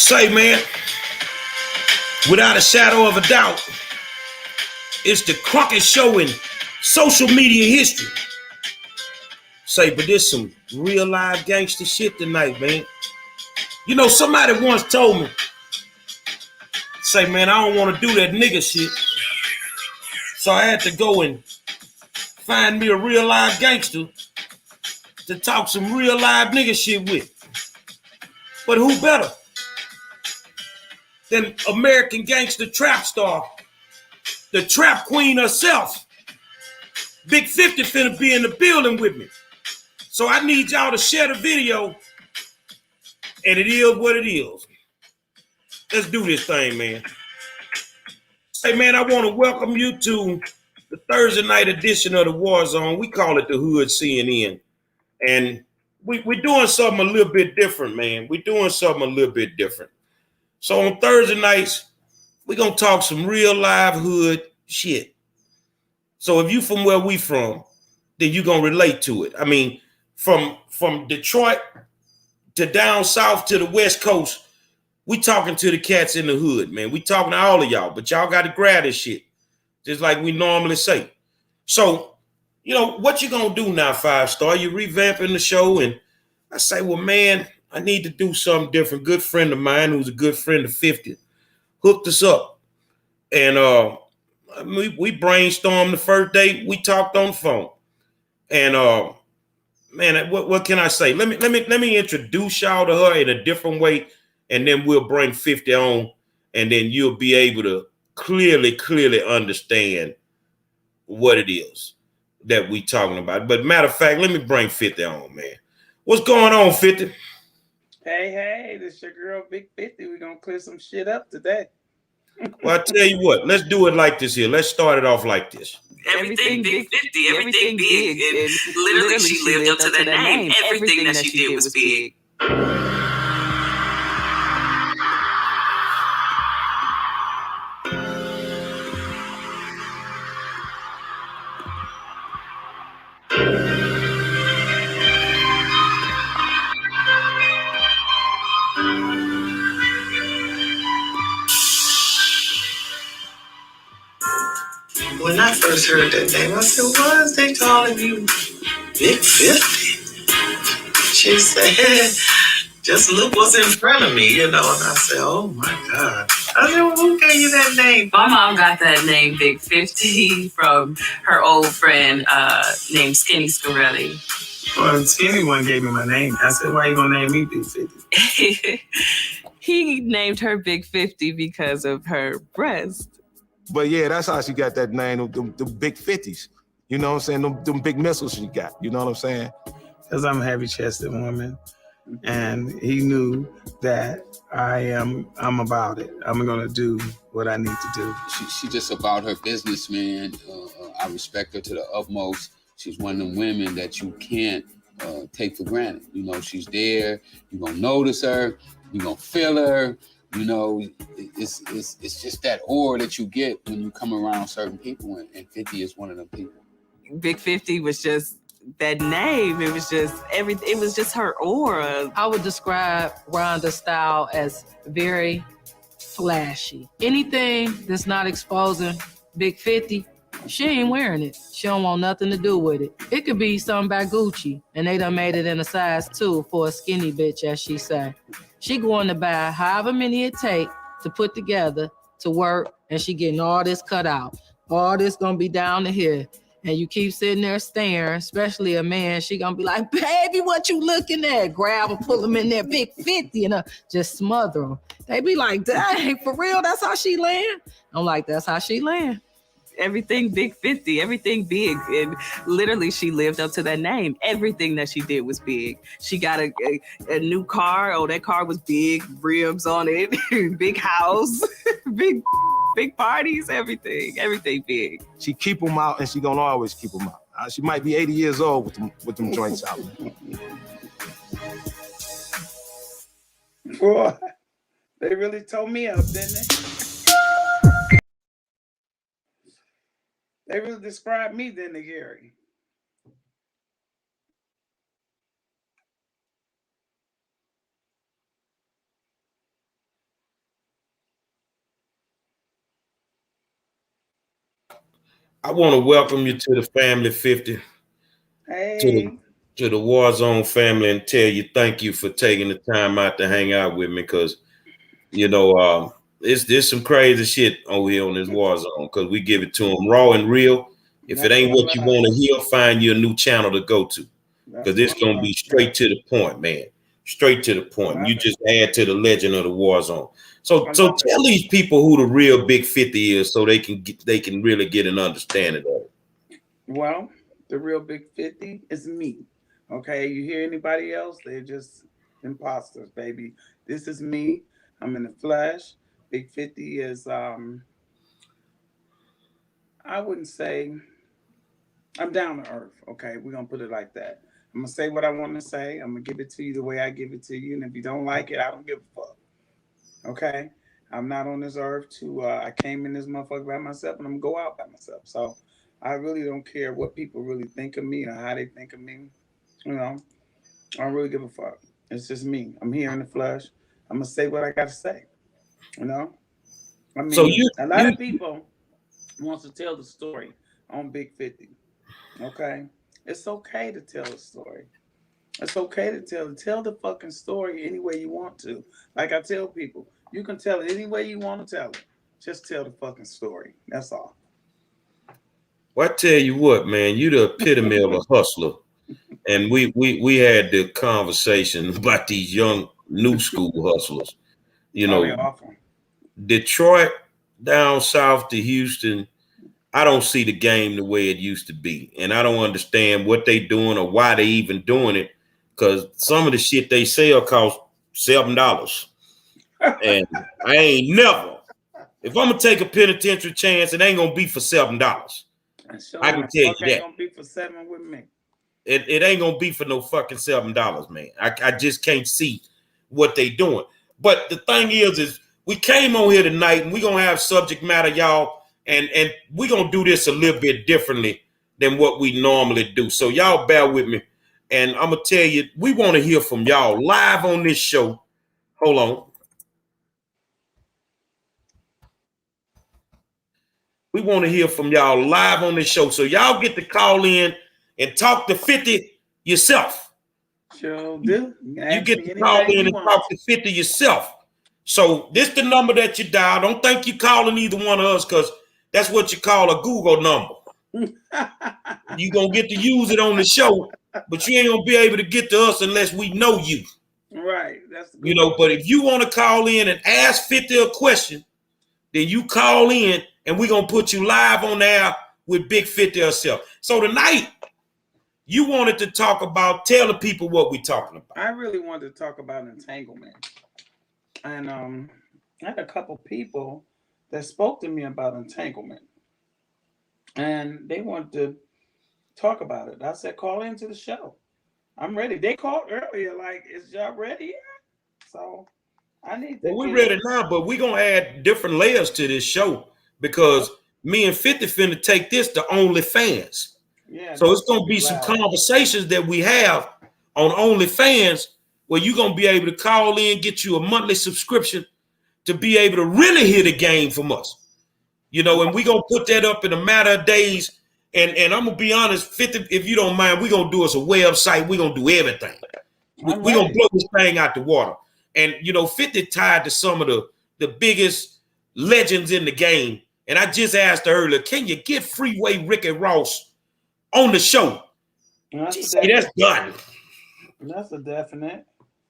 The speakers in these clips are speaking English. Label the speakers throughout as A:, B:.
A: Say, man, without a shadow of a doubt, it's the crooked show in social media history. Say, but there's some real live gangster shit tonight, man. You know, somebody once told me, say, man, I don't want to do that nigga shit. So I had to go and find me a real live gangster to talk some real live nigga shit with. But who better than American gangster trap star, the trap queen herself? Big 50 finna be in the building with me. So I need y'all to share the video, and it is what it is. Let's do this thing, man. Hey, man, I want to welcome you to the Thursday night edition of the War Zone. We call it the Hood CNN. And we're doing something a little bit different, man. We're doing something a little bit different. So on Thursday nights, we're going to talk some real live hood shit. So if you from where we from, then you're going to relate to it. I mean, from Detroit to down south to the West Coast, we talking to the cats in the hood, man. We talking to all of y'all, but y'all got to grab this shit, just like we normally say. So, you know, what you going to do now, 5-star? You revamping the show, and I say, well, man, I need to do something different. Good friend of mine who's a good friend of 50 hooked us up. And we brainstormed the first day. We talked on the phone. And man, what can I say? Let me introduce y'all to her in a different way, and then we'll bring 50 on, and then you'll be able to clearly understand what it is that we talking about. But matter of fact, let me bring 50 on, man. What's going on, 50?
B: Hey, this your girl, Big 50. We're going to clear some shit up today.
A: Well, I tell you what, let's do it like this here. Let's start it off like this.
C: Everything Big 50, everything big. And literally, she lived up to that name. Everything that she did was big.
D: When I first heard that name, I said, why is they calling you Big 50? She said, just look what's in front of me, you know. And I said, oh my God. I said, well, who gave you that name?
C: My mom got that name Big 50 from her old friend named Skinny Scarelli.
B: Well, Skinny one gave me my name. I said, why you going to name me Big 50?
C: He named her Big 50 because of her breast.
E: But yeah, that's how she got that name, the big 50s. You know what I'm saying? Them big missiles she got. You know what I'm saying?
B: Because I'm a heavy-chested woman. And he knew that I'm about it. I'm going to do what I need to do.
F: She just about her business, man. I respect her to the utmost. She's one of them women that you can't take for granted. You know, she's there. You're going to notice her. You're going to feel her. You know, it's just that aura that you get when you come around certain people, and 50 is one of them people.
C: Big 50 was just that name. It was just everything. It was just her aura.
G: I would describe Rhonda's style as very flashy. Anything that's not exposing Big 50, she ain't wearing it. She don't want nothing to do with it. It could be something by Gucci, and they done made it in a size 2 for a skinny bitch, as she say. She going to buy however many it take to put together to work, and she getting all this cut out. All this gonna be down to here. And you keep sitting there staring, especially a man, she gonna be like, baby, what you looking at? Grab him, pull him in there, Big 50, and just smother him. They be like, dang, for real, that's how she land? I'm like, that's how she land.
C: Everything Big 50, everything big. And literally, she lived up to that name. Everything that she did was big. She got a new car. Oh, that car was big, rims on it, big house, big parties, everything big.
E: She keep them out, and she gonna always keep them out. She might be 80 years old with them joints out.
B: Boy, they really told me up, didn't they? They really described me, didn't they, Gary?
A: I want to welcome you to the family 50,
B: Hey.
A: to the War Zone family, and tell you thank you for taking the time out to hang out with me, because there's some crazy shit over here on this War Zone, because we give it to them raw and real. If it
B: That's
A: ain't
B: all
A: what you
B: right.
A: want to hear, find you a new channel to go to,
B: That's
A: because it's
B: all
A: gonna
B: right.
A: be straight to the point, man. Straight to the point.
B: Love
A: You
B: it.
A: just add to the legend of the War Zone. So
B: I
A: so
B: love it.
A: tell these people who the real Big 50 is, so they can really get an understanding of it.
B: Well, the real Big 50 is me. Okay, you hear anybody else? They're just imposters, baby. This is me. I'm in the flesh. Big 50 is I wouldn't say I'm down to earth. Okay, we're gonna put it like that. I'm gonna say what I want to say. I'm gonna give it to you the way I give it to you, and if you don't like it, I don't give a fuck. Okay, I'm not on this earth to. I came in this motherfucker by myself, and I'm gonna go out by myself. So I really don't care what people really think of me or how they think of me. You know, I don't really give a fuck. It's just me. I'm here in the flesh. I'm gonna say what I gotta say. You know, I
A: So
B: mean,
A: you
B: a lot
A: you
B: of people wants to tell the story on Big 50. Okay, it's okay to tell a story. It's okay to tell the fucking story any way you want to. Like I tell people, you can tell it any way you want to tell it. Just tell the fucking story. That's all.
A: Well, I tell you what, man, you the epitome of a hustler. And we had the conversation about these young new school hustlers. You
B: Oh, they
A: know,
B: awful.
A: Detroit down south to Houston, I don't see the game the way it used to be. And I don't understand what they doing or why they even doing it. Because some of the shit they sell costs $7. And I ain't never, if I'm gonna take a penitentiary chance, it ain't gonna be for $7.
B: And
A: I
B: sure
A: can
B: the
A: tell
B: fuck
A: you
B: ain't
A: that.
B: gonna be for 7 with me.
A: It ain't gonna be for no fucking $7, man. I just can't see what they doing. But the thing is we came on here tonight and we gonna have subject matter, y'all, and we gonna do this a little bit differently than what we normally do. So y'all bear with me. And I'm gonna tell you, we want to hear from y'all live on this show. Hold on. We want to hear from y'all live on this show. So y'all get to call in and talk to 50 yourself.
B: Sure do. You can
A: You
B: ask
A: get
B: me
A: to call
B: anything
A: in
B: you
A: and
B: want.
A: talk to 50 yourself. So this the number that you dial. Don't think you calling either one of us, because that's what you call a Google number. You gonna get to use it on the show, but you ain't gonna be able to get to us unless we know you.
B: Right. That's a good one.
A: But if you want to call in and ask 50 a question, then you call in and we're gonna put you live on there with Big 50 herself. So tonight, you wanted to talk about, tell the people what we talking about.
B: I really wanted to talk about entanglement. And I had a couple people that spoke to me about entanglement. And they wanted to talk about it. I said, call into the show. I'm ready. They called earlier, like, is y'all ready yet? So I need to
A: Well, we're
B: get
A: ready now, but we're gonna add different layers to this show, because me and 50 finna take this to OnlyFans.
B: yeah,
A: So it's
B: that's
A: gonna
B: gonna be
A: be some
B: loud.
A: conversations that we have on OnlyFans where you're gonna be able to call in, get you a monthly subscription to be able to really hear the game from us. And we're gonna put that up in a matter of days. And I'm gonna be honest, 50, if you don't mind, we're gonna do us a website, we're gonna do everything.
B: I'm
A: We're gonna
B: ready.
A: blow this thing out the water. And 50 tied to some of the biggest legends in the game. And I just asked her earlier, can you get Freeway Ricky Ross on the show?
B: That's
A: She
B: a
A: said that's
B: definite.
A: done.
B: That's a definite.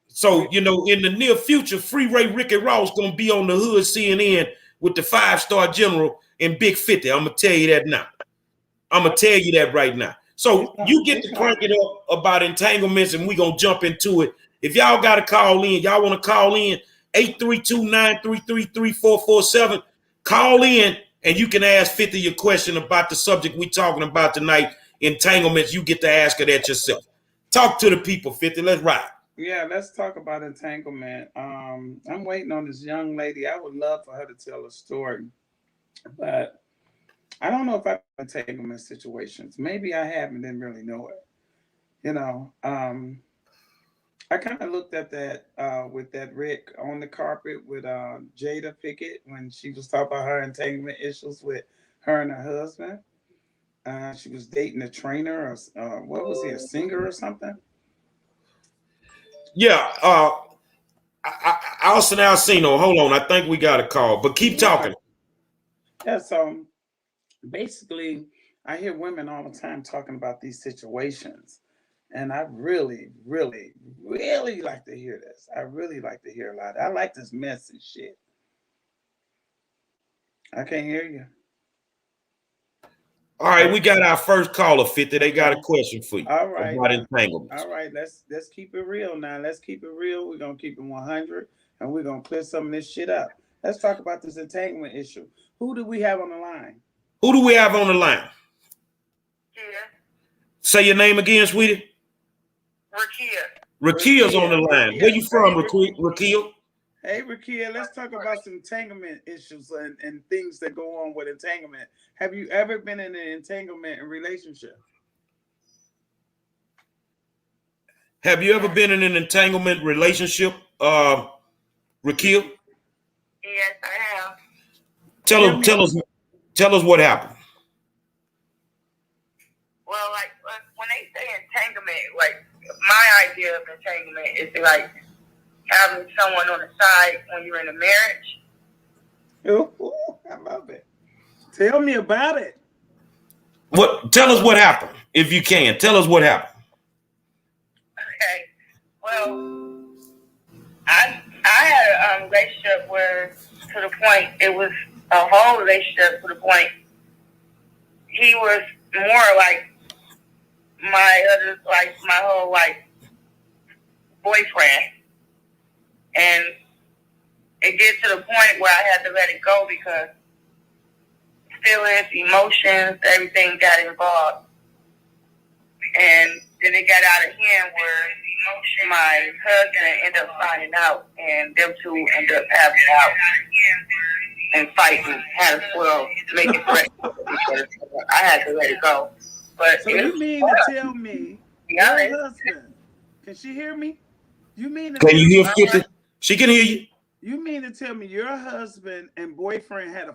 A: So, in the near future, Freeway Ricky Ross gonna be on the hood CNN with the 5-star general in Big 50. I'm gonna tell you that now. I'm gonna tell you that right now. So you get
B: It's
A: to
B: not.
A: crank it up about entanglements, and we gonna jump into it. If y'all gotta call in, y'all want to call in 832-933-3447. Call in and you can ask 50 your question about the subject we talking about tonight, entanglements. You get to ask her that yourself. Talk to the people, 50. Let's ride.
B: Yeah, let's talk about entanglement. I'm waiting on this young lady. I would love for her to tell a story, but I don't know if I've been in entanglement situations. Maybe I have and didn't really know it. You know, I kind of looked at that with that Rick on the carpet with Jada Pickett when she was talking about her entanglement issues with her and her husband. She was dating a trainer, or what was he, a singer or something?
A: Yeah. Austin Alcino. Hold on. I think we got a call, but keep talking.
B: Yeah. So basically, I hear women all the time talking about these situations. And I really, really, really like to hear this. I really like to hear a lot. I like this mess and shit. I can't hear you.
A: All right, we got our first caller, 50. They got a question for you.
B: All right.
A: About entanglements.
B: All right, let's keep it real now. Let's keep it real. We're gonna keep it 100, and we're gonna clear some of this shit up. Let's talk about this entanglement issue. Who do we have on the line?
A: Who do we have on the line?
H: Yeah.
A: Say your name again, sweetie. Rakia's on the line. Where you from, Rakia?
B: Hey, Rakia, let's talk about some entanglement issues and things that go on with entanglement. Have you ever been in an entanglement relationship?
A: Have you ever been in an entanglement relationship, Rakia?
H: Yes, I have.
A: Tell us what happened.
H: Well, like when they say entanglement, like my idea of entanglement is like having someone on the side when you're in a marriage.
B: Ooh, I love it. Tell me about it.
A: Tell us what happened, if you can. Tell us what happened.
H: Okay. Well, I had a relationship where, to the point, it was a whole relationship to the point he was more like my whole boyfriend, and it gets to the point where I had to let it go because feelings, emotions, everything got involved, and then it got out of hand where my husband ended up finding out, and them two ended up having out and fighting, had a swirl, making threats. I had to let it go. But
B: so you mean to tell me your husband? Can she hear me? You mean to?
A: Can you hear 50? She can hear you.
B: You mean to tell me your husband and boyfriend had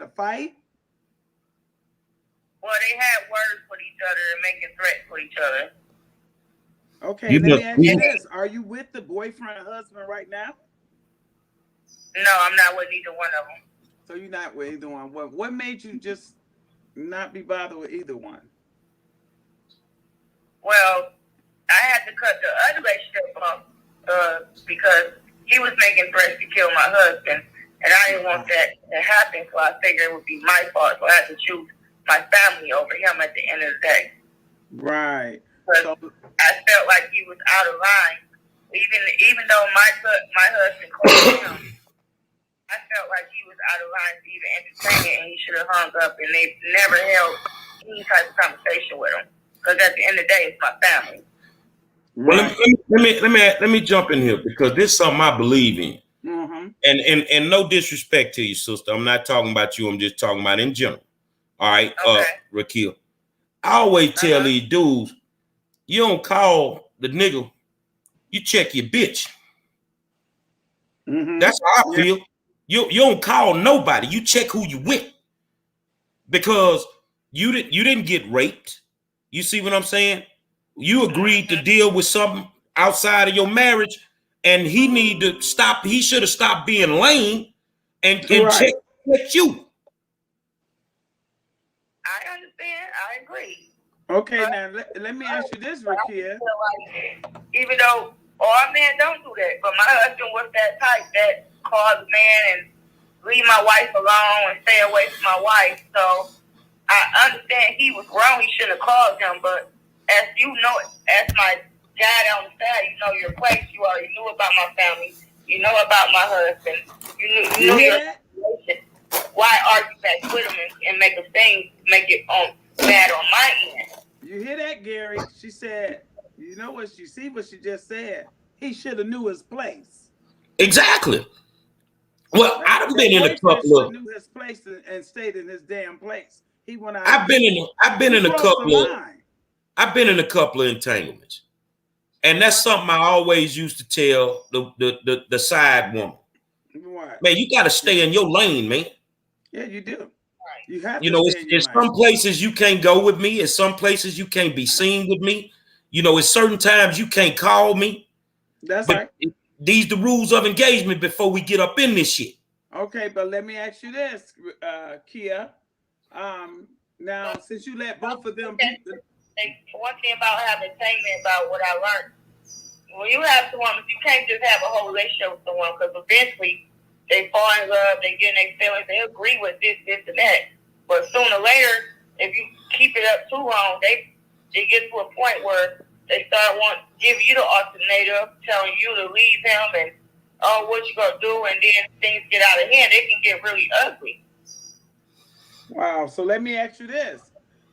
B: a fight?
H: Well, they had words with each other and making threats with each other.
B: Okay, let me ask you this: are you with the boyfriend and husband right now?
H: No, I'm not with either one of them.
B: So you're not with either one. What made you just not be bothered with either one?
H: Well, I had to cut the other relationship off because he was making threats to kill my husband, and I didn't want that to happen, so I figured it would be my fault, so I had to choose my family over him at the end of the day.
B: Right.
H: So I felt like he was out of line, even though my husband called him. I felt like he was out of line to even entertain it, and he should have hung up, and they never held any type of conversation with him. Because at the end of the day, it's my family.
A: Well, let me jump in here because this is something I believe in.
B: Mm-hmm.
A: And no disrespect to you, sister. I'm not talking about you. I'm just talking about in general. All right,
H: okay.
A: Rakia. I always tell these dudes, you don't call the nigga, you check your bitch.
B: Mm-hmm.
A: That's how I feel. You don't call nobody. You check who you with. Because you didn't get raped. You see what I'm saying? You agreed to deal with something outside of your marriage, and he need to stop. He should have stopped being lame and check you.
H: I understand. I agree.
B: Okay, now let me ask you this, Rakia.
H: Even though all men don't do that, but my husband was that type that calls a man and leave my wife alone and stay away from my wife. So I understand he was wrong. He shouldn't have called him. But as you know, as my dad on the side, you know your place. You already knew about my family. You know about my husband. You knew your situation. Why argue back with him and make a thing, make it bad on my end?
B: You hear that, Gary? She said, you know what she just said? He should have knew his place.
A: Exactly. Well, I've been in a couple of
B: knew his place and stayed in his damn place. He went out.
A: I've been in a couple of entanglements. And that's something I always used to tell the side woman.
B: What?
A: Man, you gotta stay in your lane, man.
B: Yeah, you do. You have
A: You
B: to
A: know,
B: stay in your
A: it's
B: lane.
A: some places you can't go with me. It's some places you can't be seen with me. You know, it's certain times you can't call me.
B: That's
A: But
B: right.
A: these the rules of engagement before we get up in this shit.
B: Okay, but let me ask you this, Kia. Now,
H: But
B: since you let both of them
H: okay, one thing about having entanglement, about what I learned, when you have someone, you can't just have a whole relationship with someone, because eventually they fall in love, they get in their feelings, they agree with this, and that. But sooner or later, if you keep it up too long, they get to a point where they start wanting to give you the alternative, telling you to leave him, and oh, what you gonna do? And then things get out of hand. They can get really ugly.
B: Wow. So let me ask you this.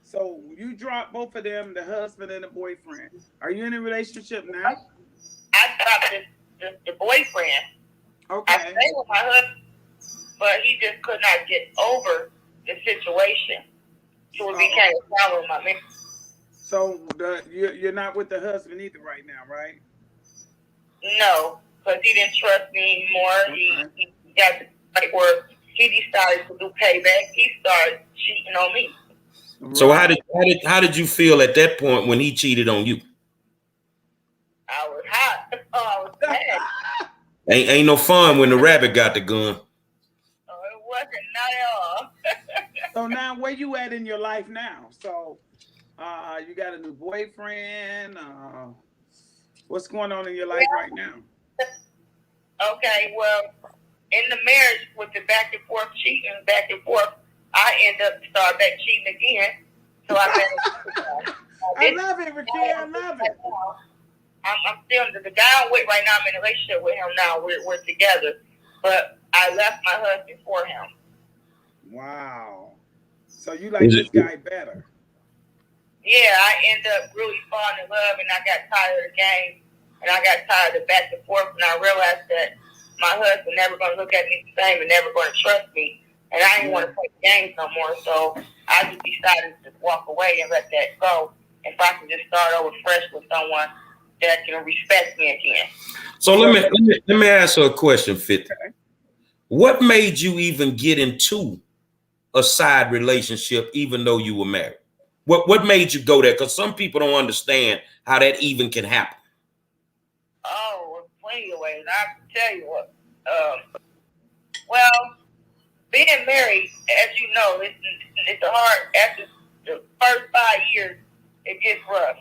B: So you drop both of them, the husband and the boyfriend. Are you in a relationship now?
H: I dropped the boyfriend.
B: Okay.
H: I stayed with my husband, but he just could not get over the situation. So it became a problem with my man.
B: So you're not with the husband either right now, right?
H: No, because he didn't trust me anymore.
B: Okay.
H: He got to the point where he decided to do payback. He started cheating on me.
A: So
B: Right.
A: how did you feel at that point when he cheated on you?
H: I was hot. I was mad.
A: Ain't no fun when the rabbit got the gun.
H: Oh, it wasn't, not at all.
B: So now, where you at in your life now? So, you got a new boyfriend. What's going on in your life right now?
H: Okay, well, in the marriage with the back and forth cheating, back and forth, I end up start back cheating again. So I
B: love it, Raquel. I love it.
H: I'm still the guy I'm with right now. I'm in a relationship with him now. We're together, but I left my husband for him.
B: Wow. So you like this guy better?
H: Yeah, I end up really falling in love, and I got tired of the game, and I got tired of back and forth, and I realized that my husband never going to look at me the same and never going to trust me, and I didn't want to play games no more. So I just decided to walk away and let that go. If I can just start over fresh with someone that can respect me again.
A: So let me ask her a question, 50. Okay. What made you even get into a side relationship even though you were married? What made you go there? Because some people don't understand how that even can happen.
H: Oh, plenty of ways. I can tell you what. Well, being married, as you know, it's a hard. After the first 5 years, it gets rough.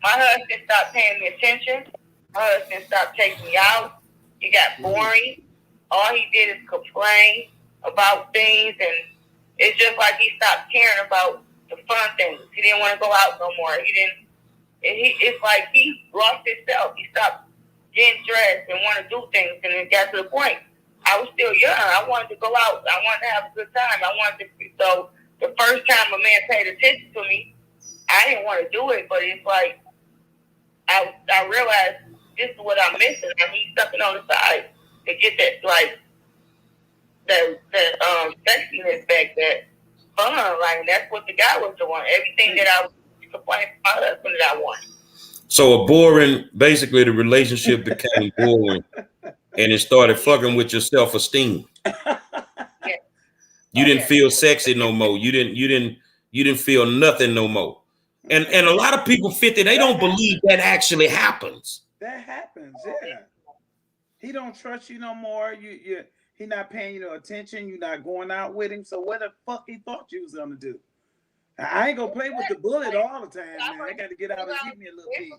H: My husband stopped paying me attention. My husband stopped taking me out. He got boring. All he did is complain about things, and it's just like he stopped caring about the fun things. He didn't want to go out no more. It's like he lost himself. He stopped getting dressed and want to do things, and it got to the point. I was still young. I wanted to go out. I wanted to have a good time. So the first time a man paid attention to me, I didn't want to do it, but it's like I realized this is what I'm missing. I need something on the side to get that, like, that sexiness back, that fun. Like, that's what the guy was doing. Everything that I was complaining to my husband that I wanted.
A: So basically the relationship became boring and it started fucking with your self-esteem.
H: Yeah.
A: You didn't feel sexy no more. You didn't feel nothing no more. And a lot of people, 50, they don't believe that actually happens.
B: That happens, yeah. He don't trust you no more. He not paying you no attention. You're not going out with him. So what the fuck he thought you was gonna do? I ain't gonna play with the bullet all the time, man. I got to get out and give me a little piece.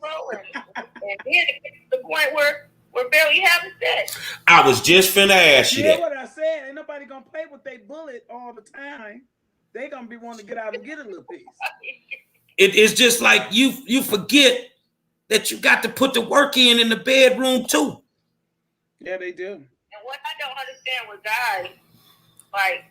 H: And then it gets to the point where we're barely having sex.
A: I was just finna ask you that.
B: You know what I said? Ain't nobody gonna play with their bullet all the time. They gonna be wanting to get out and get a little piece.
A: It's just like you forget that you got to put the work in the bedroom too.
B: Yeah, they do.
H: And what I don't understand with guys, like,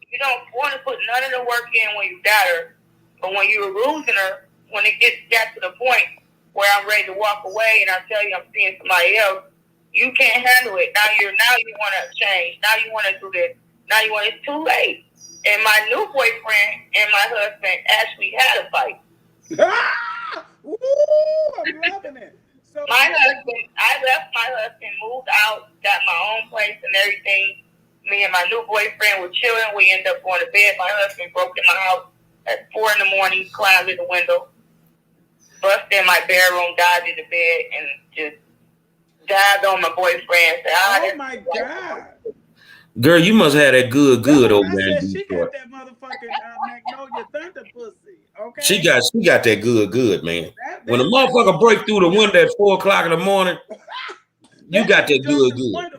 H: you don't want to put none of the work in when you got her, but when you're losing her, when it got to the point where I'm ready to walk away and I tell you I'm seeing somebody else, you can't handle it. Now you want to change. Now you want to do this. Now it's too late. And my new boyfriend and my husband actually had a fight.
B: Ooh, I'm loving it. So
H: I left my husband, moved out, got my own place and everything. Me me and my new boyfriend were chilling. We ended up going to bed. My husband broke in my house at 4 a.m, climbed in the window, busted in my bedroom, died in the bed, and just died on my boyfriend. So
B: oh my God.
A: Girl, you must have that good over there in
B: I said she
A: Detroit.
B: got that motherfucking Magnolia Thunder pussy. Okay.
A: She got that good, man.
B: That
A: When a motherfucker break through the window at 4 o'clock in the morning, you got that good.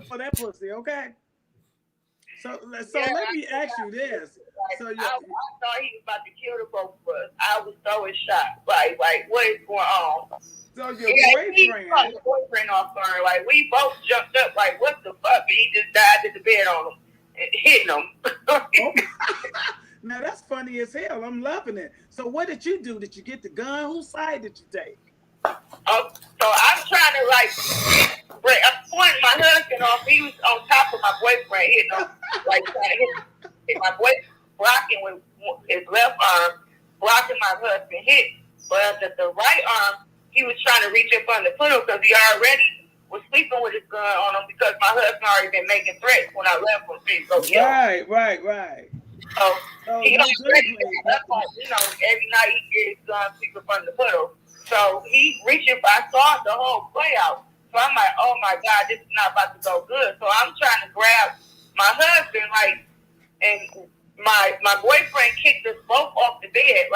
B: For that pussy, okay. So
H: Yeah,
B: let me ask you this.
H: Like,
B: So
H: I thought he was about to kill the both of us. I was so in shock. Like what is going on?
B: So your
H: He caught the boyfriend off guard. Like we both jumped up. Like what the fuck? And he just died in the bed on him and hitting him.
B: Now that's funny as hell. I'm loving it. So what did you do? Did you get the gun? Whose side did you take?
H: So I'm trying to I'm pointing my husband off. He was on top of my boyfriend, hitting him, like trying to hit my boyfriend, blocking with his left arm, blocking my husband hit. But the right arm, he was trying to reach up under the pillow because he already was sleeping with his gun on him because my husband already been making threats when I left him.
B: Right.
H: So he already, every night he get his gun sleep up under the pillow. So he reaching for, I saw the whole play out. So I'm like, oh my God, this is not about to go good. So I'm trying to grab my husband, and my boyfriend kicked us both off the bed.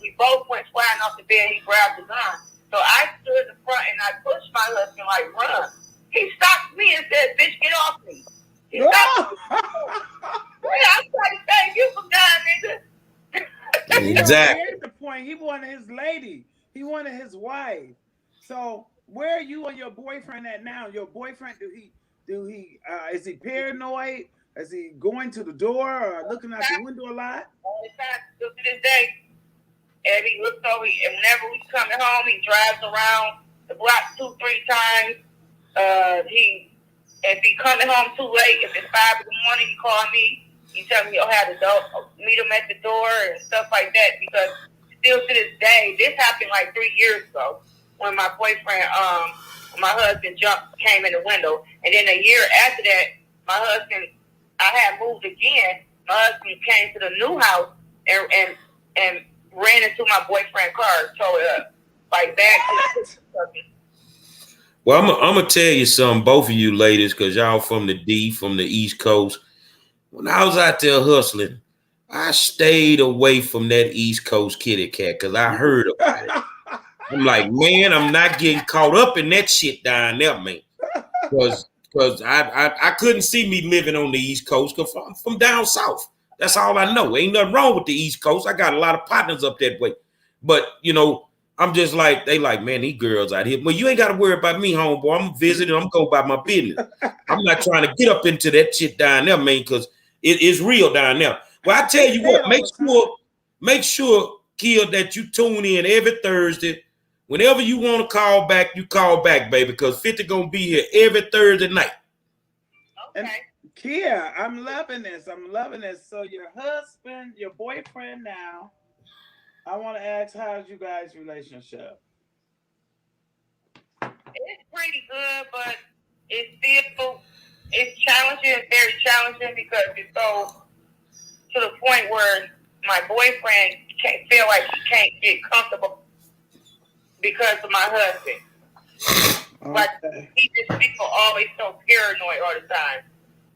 H: We both went flying off the bed. He grabbed the gun. So I stood in the front and I pushed my husband, run. He stopped me and said, bitch, get off me. He stopped me. I'm trying to save you from dying, nigga.
A: Exactly.
B: Here's the point. He wanted his lady. He wanted his wife. So where are you and your boyfriend at now? Your boyfriend, is he paranoid? Is he going to the door or looking out the window a lot?
H: All the time, still to this day. And he looks over, and whenever he's coming home, he drives around the block 2-3 times. If he coming home too late, if it's 5 a.m, he call me. He tell me he'll have the dog meet him at the door and stuff like that. Because still to this day, this happened 3 years ago when my boyfriend, my husband came in the window, and then a year after that, my husband, I had moved again. My husband came to the new house and ran into my boyfriend's car, towed it up, back to the.
A: Well, I'm gonna tell you something, both of you ladies, because y'all from the East Coast. When I was out there hustling, I stayed away from that East Coast kitty cat because I heard about it. I'm like, man, I'm not getting caught up in that shit down there, man. Because I couldn't see me living on the East Coast because I'm from down south. That's all I know. Ain't nothing wrong with the East Coast. I got a lot of partners up that way. But, I'm just like, they like, man, these girls out here. Well, you ain't got to worry about me, homeboy. I'm visiting. I'm going about my business. I'm not trying to get up into that shit down there, man, because it is real down there. Well, I tell you what, make sure, Kill, that you tune in every Thursday. Whenever you want to call back, you call back, baby, because 50 going to be here every Thursday night.
H: Okay.
B: And Kia, I'm loving this. So your husband, your boyfriend now, I want to ask, how's you guys' relationship?
H: It's pretty good, but it's challenging. It's very challenging because it's so to the point where my boyfriend feel like he can't get comfortable because of my husband.
B: Okay.
H: People always so paranoid all the time.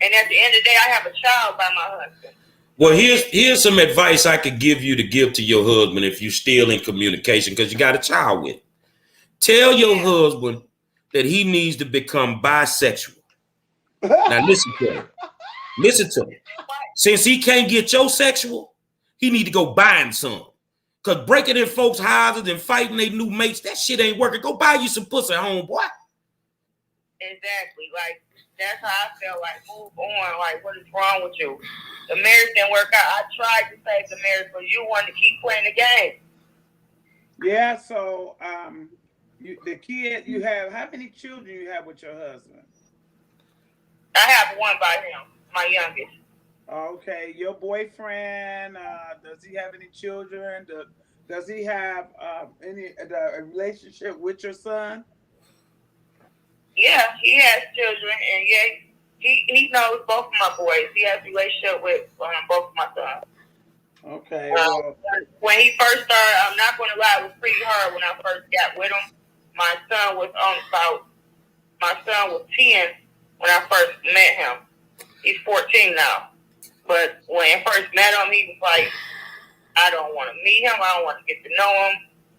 H: And at the end of the day, I have a child by my husband.
A: Well, here's some advice I could give you to give to your husband if you're still in communication because you got a child with him. Tell your husband that he needs to become bisexual. Now listen to him. Since he can't get your sexual, he need to go buy him some. Because breaking in folks' houses and fighting their new mates, that shit ain't working. Go buy you some pussy, homeboy.
H: Exactly. That's how I felt. Move on. What is wrong with you? The marriage didn't work out. I tried to save the marriage, but you wanted to keep playing the game.
B: Yeah, so the kid you have, how many children you have with your husband?
H: I have one by him, my youngest.
B: Okay, your boyfriend, does he have any children? Does he have a relationship with your son?
H: Yeah, he has children, and He knows both of my boys. He has a relationship with both of my sons.
B: Okay. Well,
H: when he first started, I'm not going to lie, it was pretty hard when I first got with him. My son was 10 when I first met him. He's 14 now. But when I first met him, he was like, I don't want to meet him. I don't want to get to know him.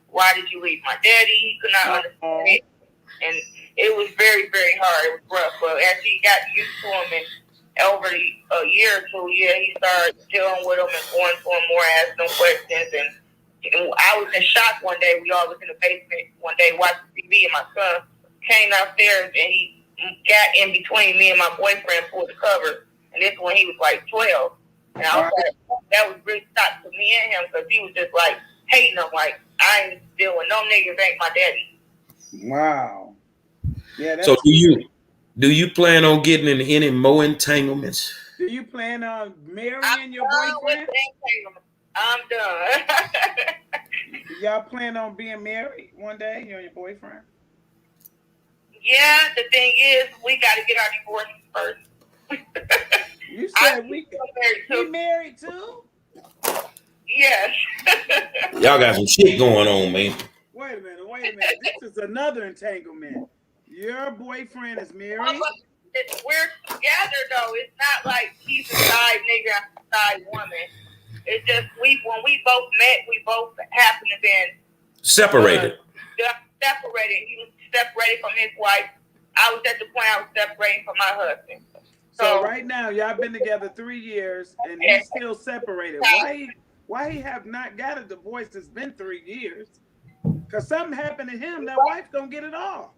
H: Why did you leave my daddy? He could not understand it. And it was very, very hard. It was rough. But as he got used to him and over a year or two, he started dealing with him and going to him more, asking him questions. And I was in shock one day. We all was in the basement one day watching TV, and my son came downstairs and he got in between me and my boyfriend, pulled the cover. And this when he was like 12. And I was like, that was really shock to me and him, because he was just like hating him, like, I ain't dealing with no niggas, ain't my daddy.
B: Wow. Yeah. That's
A: So do you plan on getting in any more entanglements?
B: Do you plan on marrying your boyfriend?
H: I'm done.
B: Y'all plan on being married one day, you and your boyfriend?
H: Yeah, the thing is, we got to get our divorces first.
B: You said we married too?
H: Yes.
A: Y'all got some shit going on, man.
B: Wait a minute. This is another entanglement. Your boyfriend is married?
H: We're together, though. It's not like he's a side nigga, I'm a side woman. It's just when we both met, we both happened to be
A: Separated.
H: Separated. He was separated from his wife. I was at the point I was separating from my husband.
B: So right now, y'all been together 3 years, and he's still separated. Why he have not got a divorce? It's been 3 years. Because something happened to him. That wife don't get it all.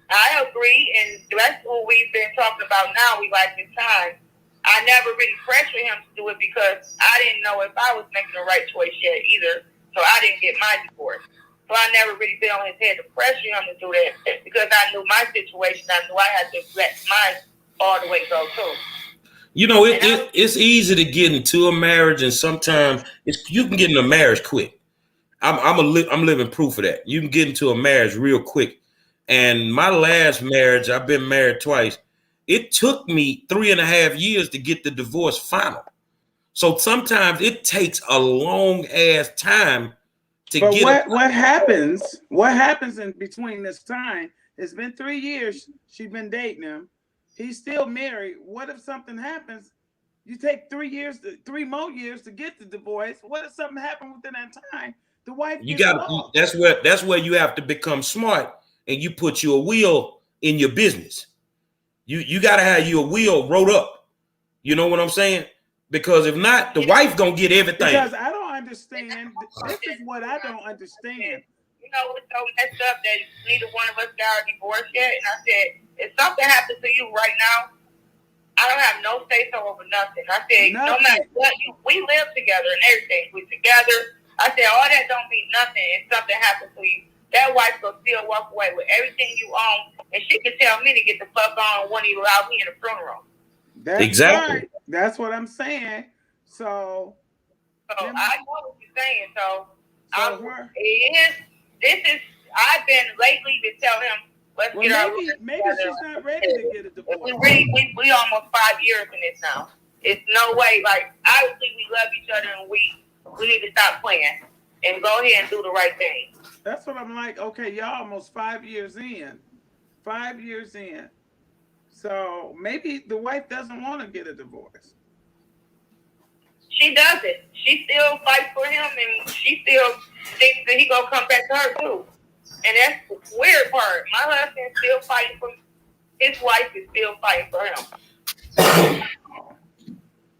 H: I agree, and that's what we've been talking about now. We like this time. I never really pressured him to do it because I didn't know if I was making the right choice yet either. So I didn't get my divorce. So I never really been on his head to pressure him to do that because I knew my situation. I knew I had to let mine all the way go too.
A: You know, it's easy to get into a marriage, and sometimes you can get in a marriage quick. I'm living proof of that. You can get into a marriage real quick. And my last marriage, I've been married twice. It took me 3.5 years to get the divorce final. So sometimes it takes a long ass time to
B: but
A: get.
B: What happens? What happens in between this time? It's been 3 years. She's been dating him. He's still married. What if something happens? You take 3 more years to get the divorce. What if something happened within that time? The wife.
A: You got. That's where you have to become smart, and you put your will in your business. You got to have your will wrote up. You know what I'm saying? Because if not, the wife gonna get everything.
B: Because I don't understand. This is what I don't understand.
H: You know, it's so messed up that neither one of us got our divorce yet. And I said, if something happens to you right now, I don't have no say so over nothing. I said, no matter what, we live together and everything. We together. I said, all that don't mean nothing. If something happens to you, that wife will still walk away with everything you own, and she can tell me to get the fuck on when you allow me in the funeral.
B: That's
A: exactly.
B: Right. That's what I'm saying. So
H: I know what you're saying. I've been lately to tell him, let's get our
B: maybe she's not ready to get a divorce.
H: We almost 5 years in this now. It's no way. Like, obviously we love each other, and we need to stop playing and go ahead and do the right thing.
B: That's what I'm like. Okay, y'all almost 5 years in. 5 years in. So maybe the wife doesn't want to get a divorce.
H: She doesn't. She still fights for him, and she still thinks that he gonna come back to her too. And that's the weird part. My husband still fighting for his wife is still fighting for him.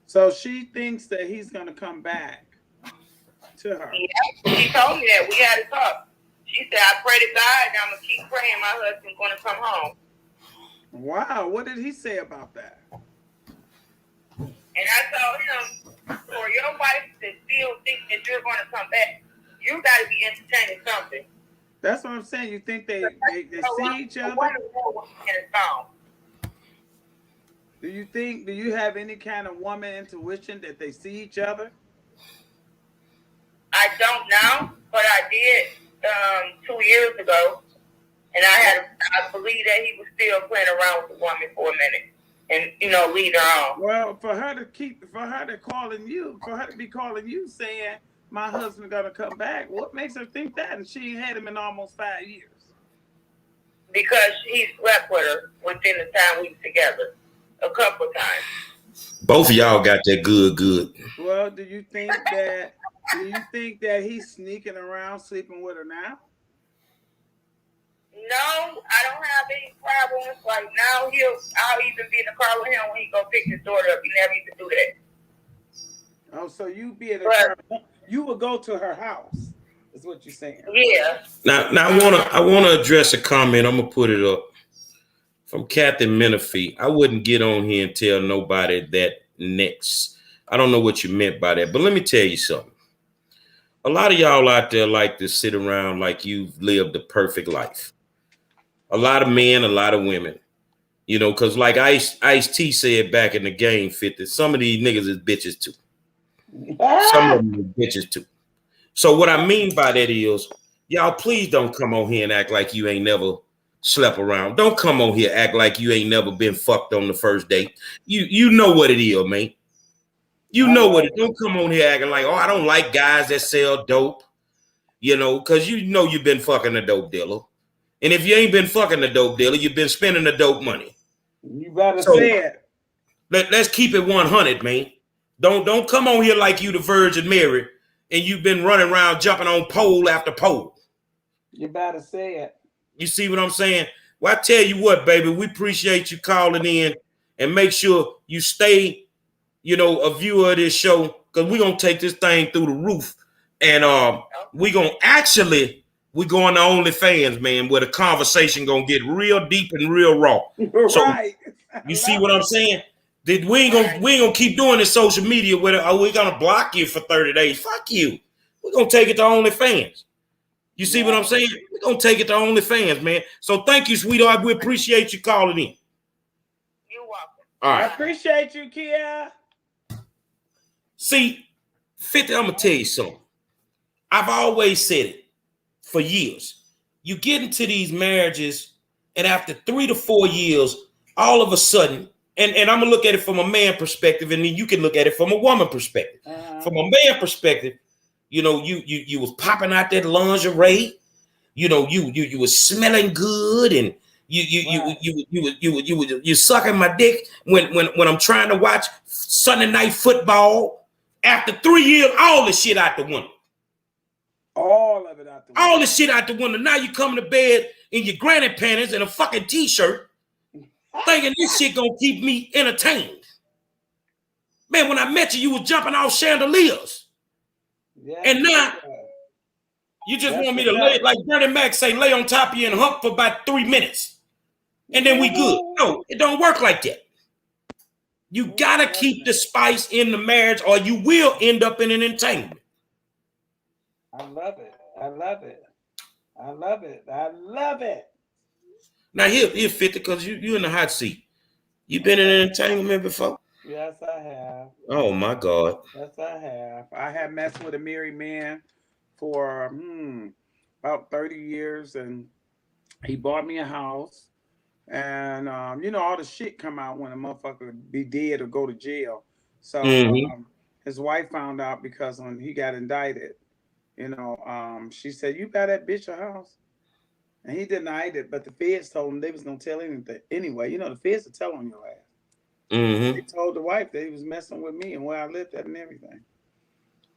B: So she thinks that he's gonna come back to her.
H: Yeah, she told me that. We had a talk. She said, I pray to God and I'm gonna keep praying my husband's gonna come home.
B: Wow, what did he say about that?
H: And I told him, for your wife to still think that you're going to come back, you got to be entertaining something.
B: That's what I'm saying. You think they see each other? Do you have any kind of woman intuition that they see each other?
H: I don't now, but I did 2 years ago. And I I believe that he was still playing around with the woman for a minute, and lead her on.
B: Well, for her to be calling you saying my husband gonna come back, what makes her think that? And she ain't had him in almost 5 years.
H: Because he slept with her within the time we were together a couple of times.
A: Both of y'all got that good.
B: Well, do you think that he's sneaking around sleeping with her now?
H: No, I don't have any problems. Like now, I'll even be in the car with him when he go pick his daughter up. He never used to do that.
B: Oh, so you be in the car? You would go to her house? Is what you're saying?
H: Yeah.
A: Now I wanna address a comment. I'm gonna put it up from Captain Menifee. I wouldn't get on here and tell nobody that next. I don't know what you meant by that, but let me tell you something. A lot of y'all out there like to sit around like you've lived the perfect life. A lot of men, a lot of women, because like Ice-T said back in the game, 50, some of these niggas is bitches too. Some of them are bitches too. So what I mean by that is, y'all please don't come on here and act like you ain't never slept around. Don't come on here act like you ain't never been fucked on the first date. You know what it is, man. You know what it is. Don't come on here acting like, I don't like guys that sell dope, because you've been fucking a dope dealer. And if you ain't been fucking the dope dealer, you've been spending the dope money.
B: You better say it.
A: Let's keep it 100, man. Don't come on here like you the Virgin Mary and you've been running around jumping on pole after pole.
B: You better say it.
A: You see what I'm saying? Well, I tell you what, baby, we appreciate you calling in, and make sure you stay, a viewer of this show, because we're going to take this thing through the roof. And we're going to we going to OnlyFans, man, where the conversation gonna get real deep and real raw. So
B: right.
A: You see what I'm saying? We ain't gonna keep doing this social media with it. We're gonna block you for 30 days. Fuck you. We're gonna take it to OnlyFans. You see what I'm saying? We're gonna take it to OnlyFans, man. So thank you, sweetheart. We appreciate you calling in.
H: You're welcome.
A: All right.
B: I appreciate you, Kia.
A: See, 50, I'm gonna tell you something. I've always said it. For years, you get into these marriages, and after 3 to 4 years, all of a sudden, and I'm gonna look at it from a man perspective, and then you can look at it from a woman perspective. From a man perspective, you was popping out that lingerie, you was smelling good, and you sucking my dick when I'm trying to watch Sunday night football. After 3 years, all the shit out the window.
B: All of it out the window.
A: All the shit out the window. Now you come to bed in your granny panties and a fucking t-shirt, thinking this shit gonna keep me entertained. Man, when I met you, you was jumping off chandeliers.
B: Yeah,
A: and now you just want me to lay, like Bernie Mac say, lay on top of you and hump for about 3 minutes. And then we good. No, it don't work like that. You gotta keep the spice in the marriage, or you will end up in an entanglement.
B: I love it. I love it. I love it. I love it.
A: Now here 50, because you in the hot seat. You been in an entanglement before?
B: Yes, I have.
A: Oh my God.
B: Yes, I have. I have messed with a married man for about 30 years, and he bought me a house. And all the shit come out when a motherfucker be dead or go to jail. So his wife found out because when he got indicted, she said, "You got that bitch a house," and he denied it. But the feds told him they was gonna tell anything anyway. The feds will tell on your ass. They told the wife that he was messing with me and where I lived at and everything.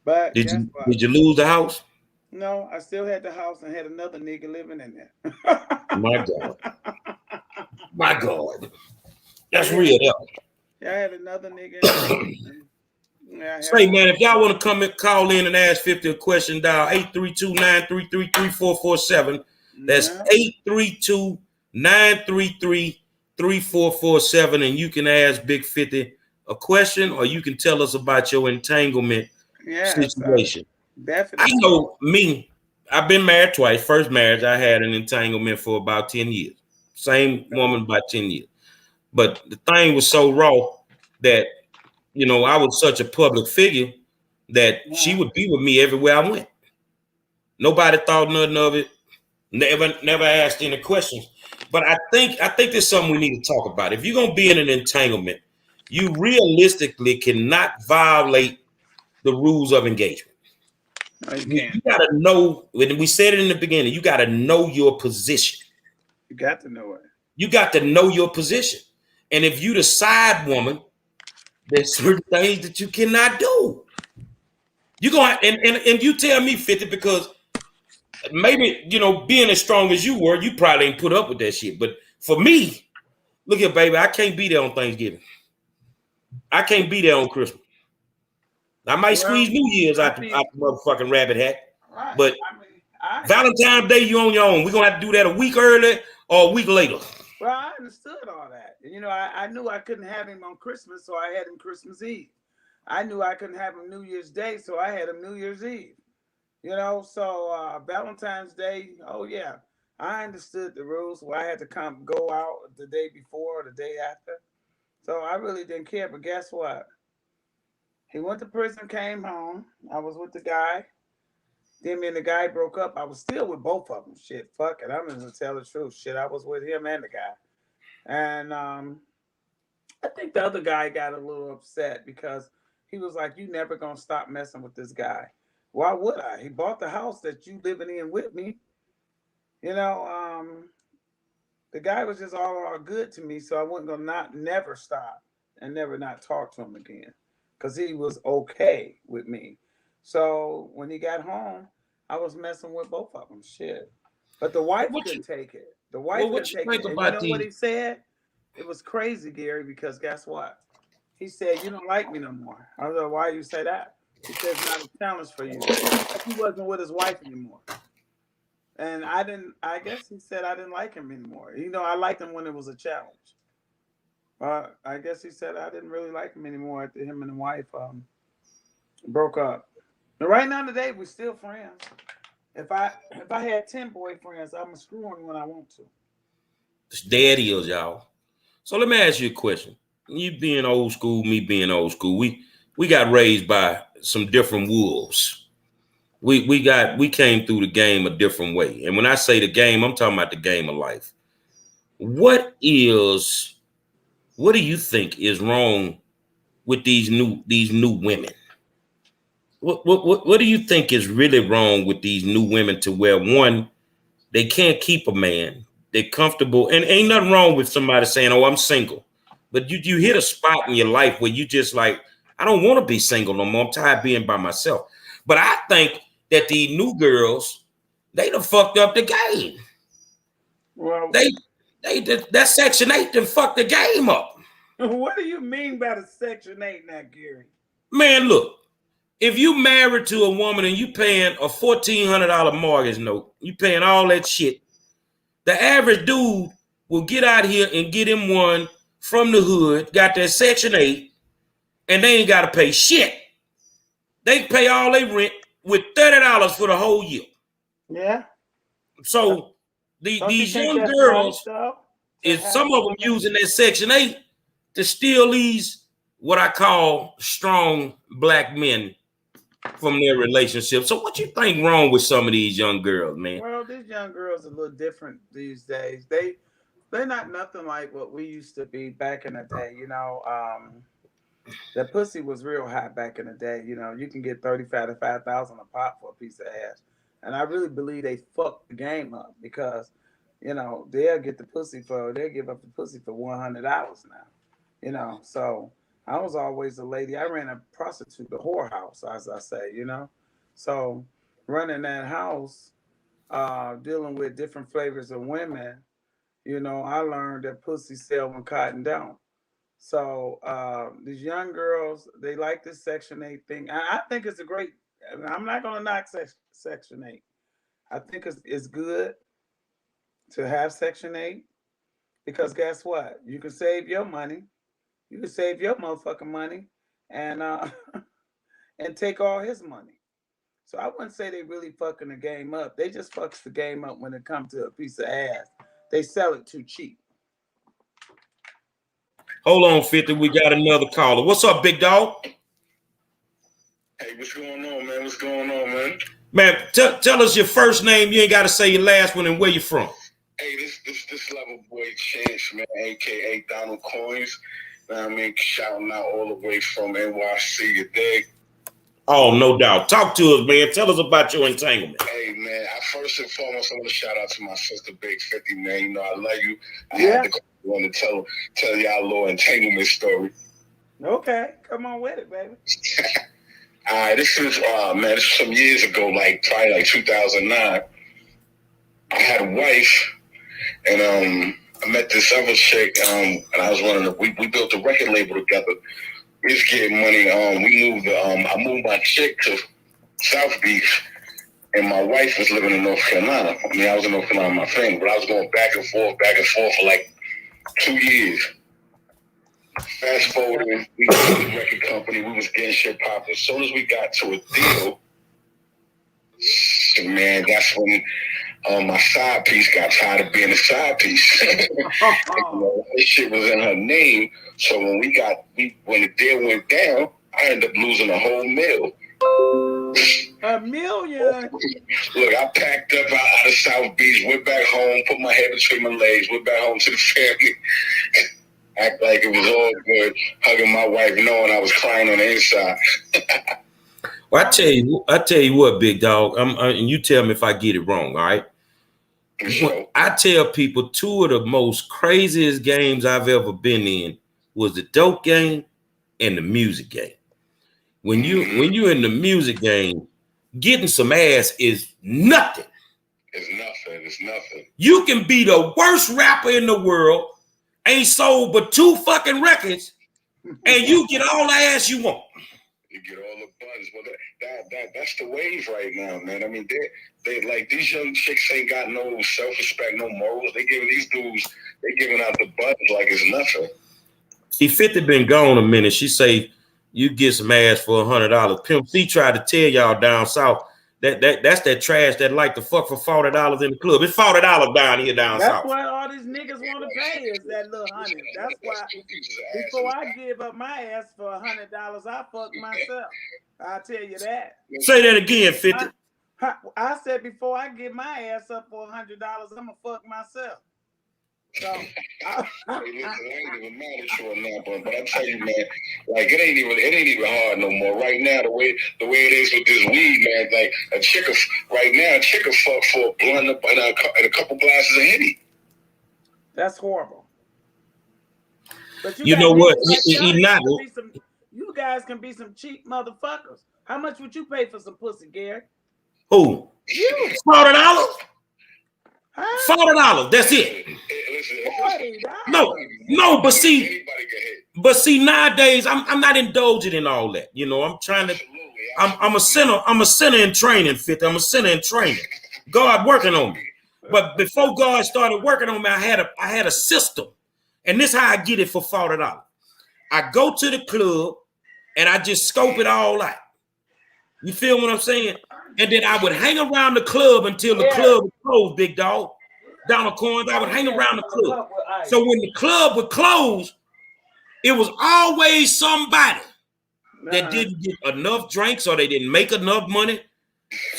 B: But
A: did you lose the house?
B: No, I still had the house and had another nigga living in there.
A: My God. My God. That's real.
B: Yeah, I had another nigga.
A: Say, man, if y'all want to come and call in and ask 50 a question, dial 832-933-3447. That's 832-933-3447. And you can ask Big 50 a question, or you can tell us about your entanglement situation.
B: Definitely.
A: I know me. I've been married twice. First marriage, I had an entanglement for about 10 years. Same woman about 10 years. But the thing was so raw that, I was such a public figure that she would be with me everywhere I went. Nobody thought nothing of it. Never asked any questions. But I think there's something we need to talk about. If you're gonna be in an entanglement, you realistically cannot violate the rules of engagement.
B: No, you
A: You
B: can't.
A: gotta know, when we said it in the beginning, you gotta know your position.
B: You got to know it.
A: You got to know your position. And if you the side woman, there's certain things that you cannot do. You're gonna and you tell me 50, because maybe, you know, being as strong as you were, you probably ain't put up with that shit. But for me, look here, baby, I can't be there on Thanksgiving. I can't be there on Christmas. I might squeeze New Year's out the motherfucking rabbit hat.
B: Right.
A: But Valentine's Day, you on your own. We're gonna have to do that a week early or a week later.
B: Well, I understood all that. You know, I knew I couldn't have him on Christmas, so I had him Christmas Eve. I knew I couldn't have him New Year's Day, so I had him New Year's Eve. You know, so Valentine's Day, oh yeah, I understood the rules. Where I had to go out the day before or the day after. So I really didn't care. But guess what? He went to prison, came home. I was with the guy. Then me and the guy broke up. I was still with both of them. Shit, fuck it. I'm gonna tell the truth. Shit, I was with him and the guy. And I think the other guy got a little upset because he was like, "You never gonna stop messing with this guy." Why would I? He bought the house that you living in with me. You know, the guy was just all good to me, so I wasn't gonna never stop and never not talk to him again, because he was okay with me. So when he got home, I was messing with both of them. Shit. But the wife couldn't take it. The wife couldn't take it. And you know what he said? It was crazy, Gary, because guess what? He said, "You don't like me no more." I was like, "Why you say that?" He said, "It's not a challenge for you." He wasn't with his wife anymore. And I guess he said I didn't like him anymore. You know, I liked him when it was a challenge. I guess he said I didn't really like him anymore after him and the wife broke up. But right now today, we're still friends. If I had 10 boyfriends, I'm screwing when I want to.
A: There it is, y'all. So let me ask you a question. You being old school, me being old school, we got raised by some different wolves. We came through the game a different way. And when I say the game, I'm talking about the game of life. What do you think is wrong with these new women? What do you think is really wrong with these new women, to where, one, they can't keep a man, they're comfortable, and ain't nothing wrong with somebody saying, "Oh, I'm single," but you hit a spot in your life where you just like, "I don't want to be single no more. I'm tired of being by myself." But I think that the new girls, they done fucked up the game.
B: Well,
A: that Section 8 done fucked the game up.
B: What do you mean by the Section 8 now, Gary?
A: Man, look. If you married to a woman and you paying a $1,400 mortgage note, you paying all that shit, the average dude will get out here and get him one from the hood, got that Section 8, and they ain't got to pay shit. They pay all their rent with $30 for the whole year.
B: Yeah.
A: So these young girls, some of them using that Section 8 to steal these, what I call, strong black men from their relationship. So what you think wrong with some of these young girls, man?
B: Well, these young girls are a little different these days. They're not nothing like what we used to be back in the day. You know, the pussy was real hot back in the day. You know, you can get $35,000 to $5,000 a pop for a piece of ass. And I really believe they fucked the game up, because, you know, they'll give up the pussy for $100 now. You know, so I was always a lady. I ran a prostitute, a whorehouse, as I say, you know. So running that house, dealing with different flavors of women, you know, I learned that pussy sell when cotton don't. So these young girls, they like this Section 8 thing. I think it's a great, I'm not going to knock Section 8. I think it's good to have Section 8, because guess what? You can save your money. You can save your motherfucking money and and take all his money. So I wouldn't say they really fucking the game up. They just fucks the game up when it comes to a piece of ass. They sell it too cheap.
A: Hold on, 50. We got another caller. What's up, big dog?
I: Hey, what's going on, man? What's going on, man?
A: Man, tell us your first name. You ain't got to say your last one and where you from.
I: Hey, this this level boy Chance, man, aka Donald Coins. I mean, shouting out all the way from NYC, you dig?
A: Oh, no doubt. Talk to us, man. Tell us about your entanglement.
I: Hey, man, first and foremost, I want to shout out to my sister, Big 50, man. You know, I love you. I had to want to tell y'all a little entanglement story.
B: Okay, come on with it, baby.
I: All right, this is some years ago, probably like 2009. I had a wife, and I met this other chick, and I was we built a record label together. We was getting money. We moved. I moved my chick to South Beach, and my wife was living in North Carolina. I mean, I was in North Carolina with my family, but I was going back and forth for like 2 years. Fast forwarding, we got the record company. We was getting shit popping. As soon as we got to a deal, man, that's when my side piece got tired of being a side piece. This shit was in her name. So when when the deal went down, I ended up losing a whole meal.
B: $1 million.
I: Look, I packed up out of South Beach, went back home, put my head between my legs, went back home to the family. Act like it was all good, hugging my wife, knowing I was crying on the inside.
A: Well, I tell you what, big dog, and you tell me if I get it wrong, all right?
I: Sure.
A: I tell people 2 of the most craziest games I've ever been in was the dope game and the music game. When you're in the music game, getting some ass is nothing.
I: It's nothing.
A: You can be the worst rapper in the world, ain't sold but 2 fucking records, and you get all the ass you want.
I: You get all the buzz. Well, that's the wave right now, man. I mean, they like these young chicks ain't got no self-respect, no morals. They giving these dudes, they giving out the buzz like it's nothing.
A: See, 50 been gone a minute. She say you get some ass for $100. Pimp C tried to tell y'all down south that's that trash that like to fuck for $40 in the club. It's $40 down here down south.
B: That's why all these niggas want to pay is that little $100. That's why before I give up my ass for $100, I fuck myself. I'll tell you that.
A: Say that again, 50.
B: I said before I give my ass up for $100, I'm gonna fuck myself. So
I: I ain't even mad at you on that, but I tell you, man, like it ain't even hard no more. Right now, the way it is with this weed, man, like a chick will fuck for a blunt and a couple glasses of Henny.
B: That's horrible. But
A: you know what?
B: You guys can be some cheap motherfuckers. How much would you pay for some pussy, Gary?
A: Who?
B: You.
A: $40? $40. That's it. No, but see, nowadays I'm not indulging in all that. You know, I'm trying to. I'm a sinner. I'm a sinner in training, 50. I'm a sinner in training. God working on me. But before God started working on me, I had a system, and this is how I get it for $40. I go to the club and I just scope it all out. You feel what I'm saying? And then I would hang around the club until the club was closed, big dog. Donald Coins, I would hang around the club. So when the club would close, it was always somebody that didn't get enough drinks or they didn't make enough money.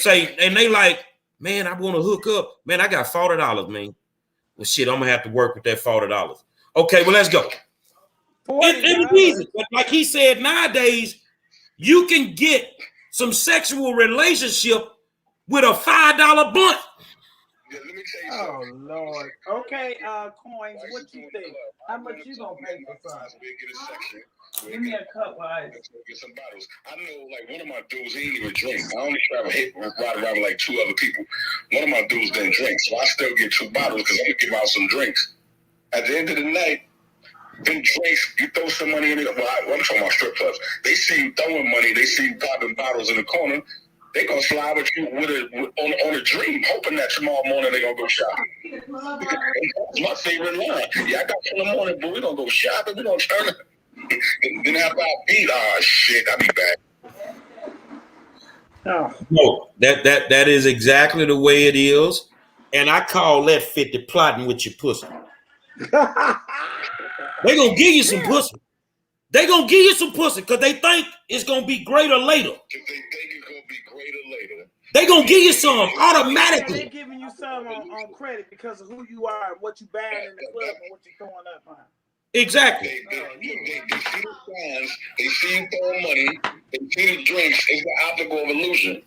A: And they like, man, I want to hook up. Man, I got $40, man. Well, shit, I'm going to have to work with that $40. Okay, well, let's go. It's easy. But like he said, nowadays, you can get some sexual relationship with a $5 blunt.
I: Yeah, let me tell you
B: something. Oh Lord. Okay, Coins, what you think? How much you gonna pay for something?
I: We'll get a section.
B: Give me a cup, wise.
I: Let's go get some bottles. I know, like one of my dudes, he ain't even drink. I only travel ride around with like 2 other people. One of my dudes didn't drink, so I still get 2 bottles because I'm gonna give out some drinks. At the end of the night, them drinks, you throw some money in it. Well, I'm talking about strip clubs. They see you throwing money. They see you popping bottles in the corner. They gonna slide with you on a dream, hoping that tomorrow morning they gonna go shopping. That's my favorite line. Yeah, I got till the morning, but we gonna go shopping. We gonna turn it. Then after I beat, shit, I'll be back.
B: Oh.
A: No, that is exactly the way it is, and I call that 50 plotting with your pussy. They gonna give you some pussy. They gonna give you some pussy because they think it's gonna be greater later.
I: If they think it's gonna be greater later,
A: They gonna give you some
B: Yeah,
A: automatically.
B: they giving you some on credit because of who you are and what you buying in the club and what you throwing up on.
A: Exactly.
I: They see the signs, they see you throwing money, they see the drinks. It's the optical illusion.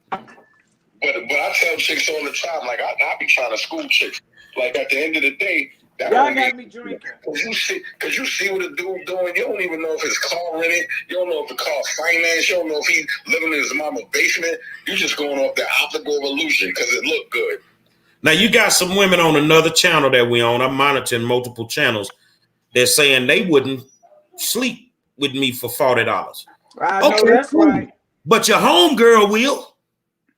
I: But I tell chicks all the time, like I be trying to school chicks. Like at the end of the day, that
B: y'all got me drinking.
I: Cause you see what a dude doing. You don't even know if his car in it. You don't know if the car's financed. You don't know if he's living in his mama's basement. You just going off the optical illusion because it looked good.
A: Now you got some women on another channel that we own. I'm monitoring multiple channels. They're saying they wouldn't sleep with me for $40.
B: I know that's cool. Right.
A: But your homegirl will.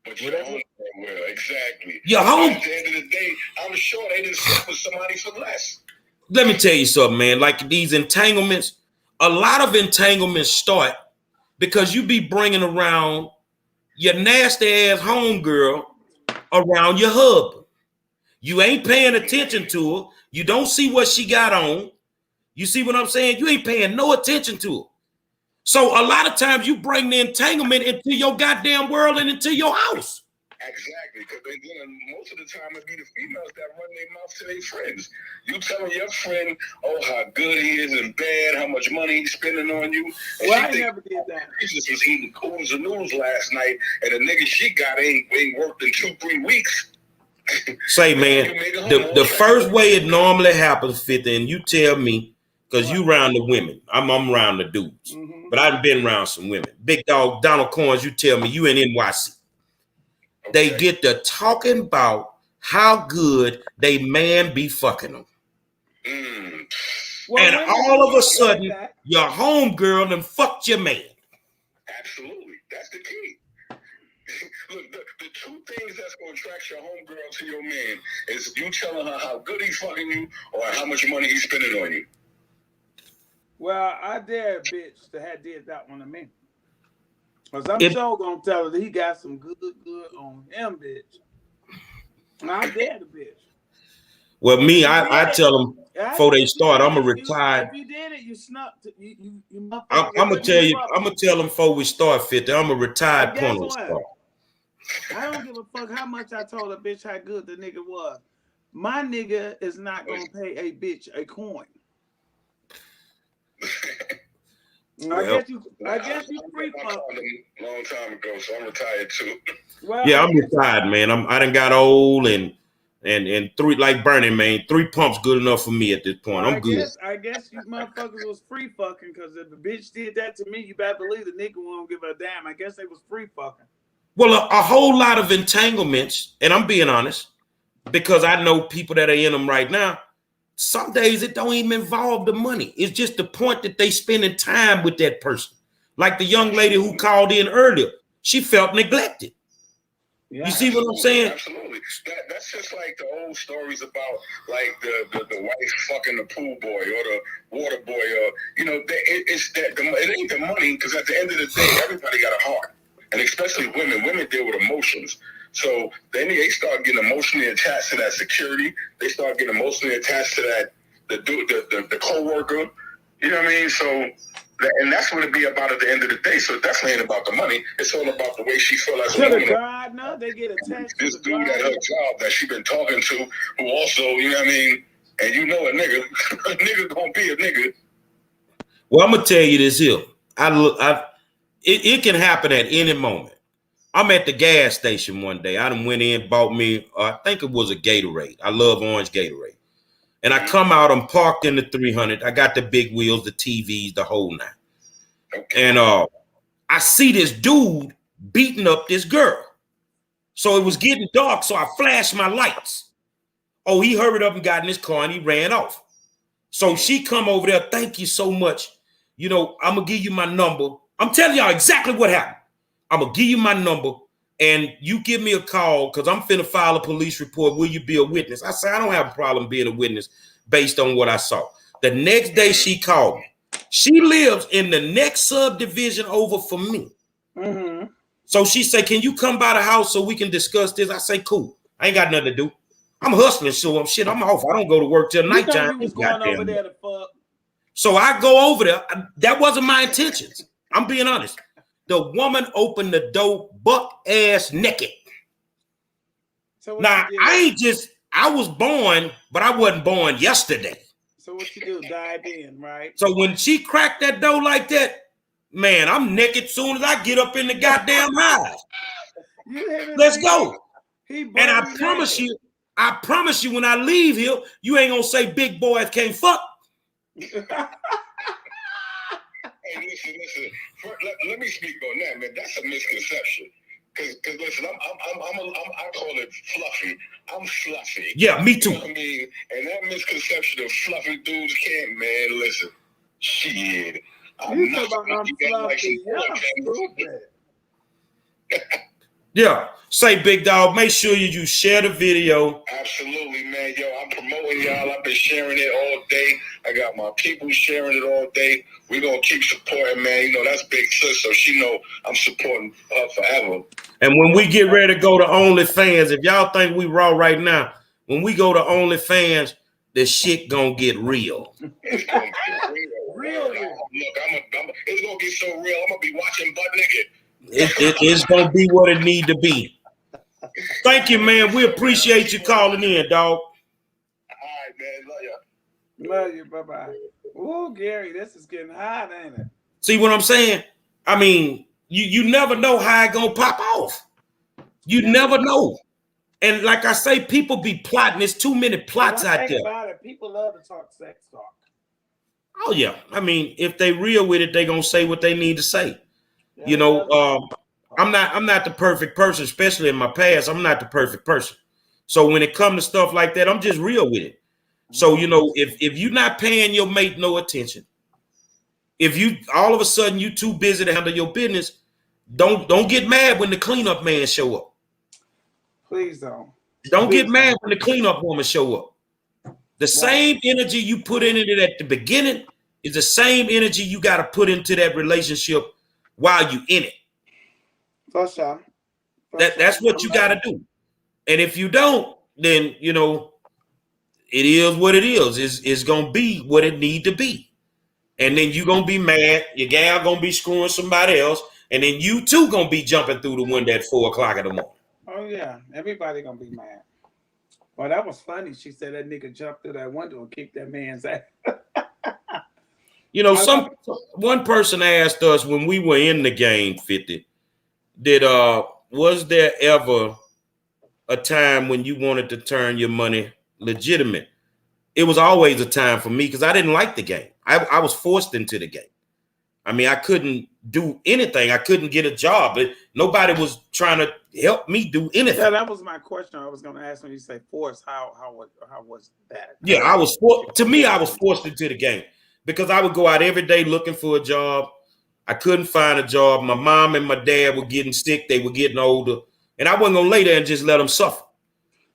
I: But your homegirl will, exactly.
A: Your home.
I: At the end of the day, I'm sure they didn't sleep with somebody for less.
A: Let me tell you something, man. Like these entanglements, a lot of entanglements start because you be bringing around your nasty ass homegirl around your husband. You ain't paying attention to her. You don't see what she got on. You see what I'm saying? You ain't paying no attention to her. So a lot of times you bring the entanglement into your goddamn world and into your house.
I: Exactly, because most of the time it be the females that run their mouth to their friends. You telling your friend, oh, how good he is in bed, how much money he's spending on you. And
B: well, I never did that.
I: She just was eating coons and noodles last night, and the nigga she got ain't worked in 2-3 weeks.
A: Say, man, the first way it normally happens, 50, and you tell me, because you around the women. I'm around the dudes. Mm-hmm. But I've been around some women. Big dog, Donald Coins, you tell me, you in NYC. Okay. They get to talking about how good they man be fucking them. Well, and all of a sudden, your homegirl done fucked your man.
I: Absolutely. That's the key. Look, the two things that's going to attract your homegirl to your man is you telling her how good he's fucking you or how much money he's spending on you.
B: Well, I dare a bitch to have did that one to me. Because I'm sure going to tell her that he got some good on him, bitch. And I dare the bitch.
A: Well, me, I tell them before they start, I'm going to retire.
B: If you did it, you snuck.
A: I'm going to tell you, I'm going to tell them before we start, 50, I'm a retired porno star.
B: I don't give a fuck how much I told a bitch how good the nigga was. My nigga is not going to pay a bitch a coin.
I: Well, I guess you free fuck. Long time ago, so I'm retired too.
A: Well, yeah, I'm retired, man. I done got old and three, like Bernie, man, 3 pumps good enough for me at this point. I'm good.
B: I guess you motherfuckers was free fucking because if a bitch did that to me, you better believe the nigga won't give a damn. I guess they was free fucking.
A: Well, a whole lot of entanglements, and I'm being honest, because I know people that are in them right now. Some days it don't even involve the money. It's just the point that they spending time with that person. Like the young lady who called in earlier, she felt neglected. Yeah, you see what I'm saying?
I: Absolutely. That's just like the old stories about like the wife fucking the pool boy or the water boy. It ain't the money because at the end of the day, everybody got a heart. And especially women deal with emotions. So then they start getting emotionally attached to that security. They start getting emotionally attached to that the co-worker. You know what I mean? So, and that's what it be about at the end of the day. So it definitely ain't about the money. It's all about the way she feel as a woman.
B: No, they get attached
I: this
B: to
I: dude at her job that she been talking to, who also, you know what I mean? And you know a nigga gonna be a nigga.
A: Well, I'm gonna tell you this here. It can happen at any moment. I'm at the gas station one day. I done went in, bought me, I think it was a Gatorade. I love orange Gatorade. And I come out, I'm parked in the 300. I got the big wheels, the TVs, the whole 9. Okay. And I see this dude beating up this girl. So it was getting dark, so I flashed my lights. Oh, he hurried up and got in his car and he ran off. So she come over there, thank you so much. You know, I'm going to give you my number. I'm telling y'all exactly what happened. I'm going to give you my number and you give me a call because I'm finna file a police report. Will you be a witness? I said, I don't have a problem being a witness based on what I saw. The next day she called me. She lives in the next subdivision over from me. Mm-hmm. So she said, can you come by the house so we can discuss this? I say, cool. I ain't got nothing to do. I'm hustling, so I'm off. I don't go to work till nighttime.
B: You was going over there to fuck.
A: So I go over there. That wasn't my intentions. I'm being honest. The woman opened the door buck ass naked.
B: So
A: now, I was born, but I wasn't born yesterday.
B: So what you do? Dive in, right?
A: So when she cracked that door like that, man, I'm naked soon as I get up in the goddamn house. Let's go. And I promise you, when I leave here, you ain't gonna say big boys can't fuck.
I: Hey, listen. Let me speak on that, man. That's a misconception. Cause listen, I call it fluffy. I'm fluffy.
A: Yeah, me too.
I: You know what I mean? And that misconception of fluffy dudes can't, man. Listen, shit. I'm not fluffy.
A: Yeah, say big dog. Make sure you share the video.
I: Absolutely, man. Yo, I'm promoting y'all. I've been sharing it all day. I got my people sharing it all day. We're gonna keep supporting, man. You know that's Big Sis, so she know I'm supporting her forever.
A: And when we get ready to go to OnlyFans, if y'all think we raw right now, when we go to OnlyFans, the shit gonna get real.
I: It's gonna get real. Look, it's gonna get so real. I'm gonna be watching butt naked.
A: It's gonna be what it need to be. Thank you, man. We appreciate you calling in, dog.
I: All right, man. Love you.
B: Love you. Bye-bye. Oh, Gary, this is getting hot, ain't it?
A: See what I'm saying? I mean, you never know how it gonna pop off. You never know. And like I say, people be plotting. There's too many plots out there.
B: About it, people love to talk sex talk.
A: Oh yeah. I mean, if they real with it, they gonna say what they need to say. You know, I'm not the perfect person, especially in my past. I'm not the perfect person. So when it comes to stuff like that, I'm just real with it. So, you know, if you're not paying your mate no attention, if you all of a sudden you too busy to handle your business, don't get mad when the cleanup man show up.
B: Please don't.
A: Don't get mad when the cleanup woman show up. The same energy you put into it at the beginning is the same energy you got to put into that relationship while you in it.
B: For sure.
A: That's what you got to do. And if you don't, then, you know, it is what it is. It's going to be what it need to be. And then you're going to be mad. Your gal going to be screwing somebody else. And then you too going to be jumping through the window at 4 o'clock in the morning.
B: Oh, yeah. Everybody going to be mad. Well, that was funny. She said that nigga jumped through that window and kicked that man's ass.
A: You know, one person asked us when we were in the game, 50, was there ever a time when you wanted to turn your money legitimate? It was always a time for me because I didn't like the game. I was forced into the game. I mean, I couldn't do anything. I couldn't get a job. Nobody was trying to help me do anything.
B: Yeah, that was my question. I was going to ask when you say forced. How was that?
A: Yeah, I was forced into the game because I would go out every day looking for a job. I couldn't find a job. My mom and my dad were getting sick. They were getting older. And I wasn't going to lay there and just let them suffer.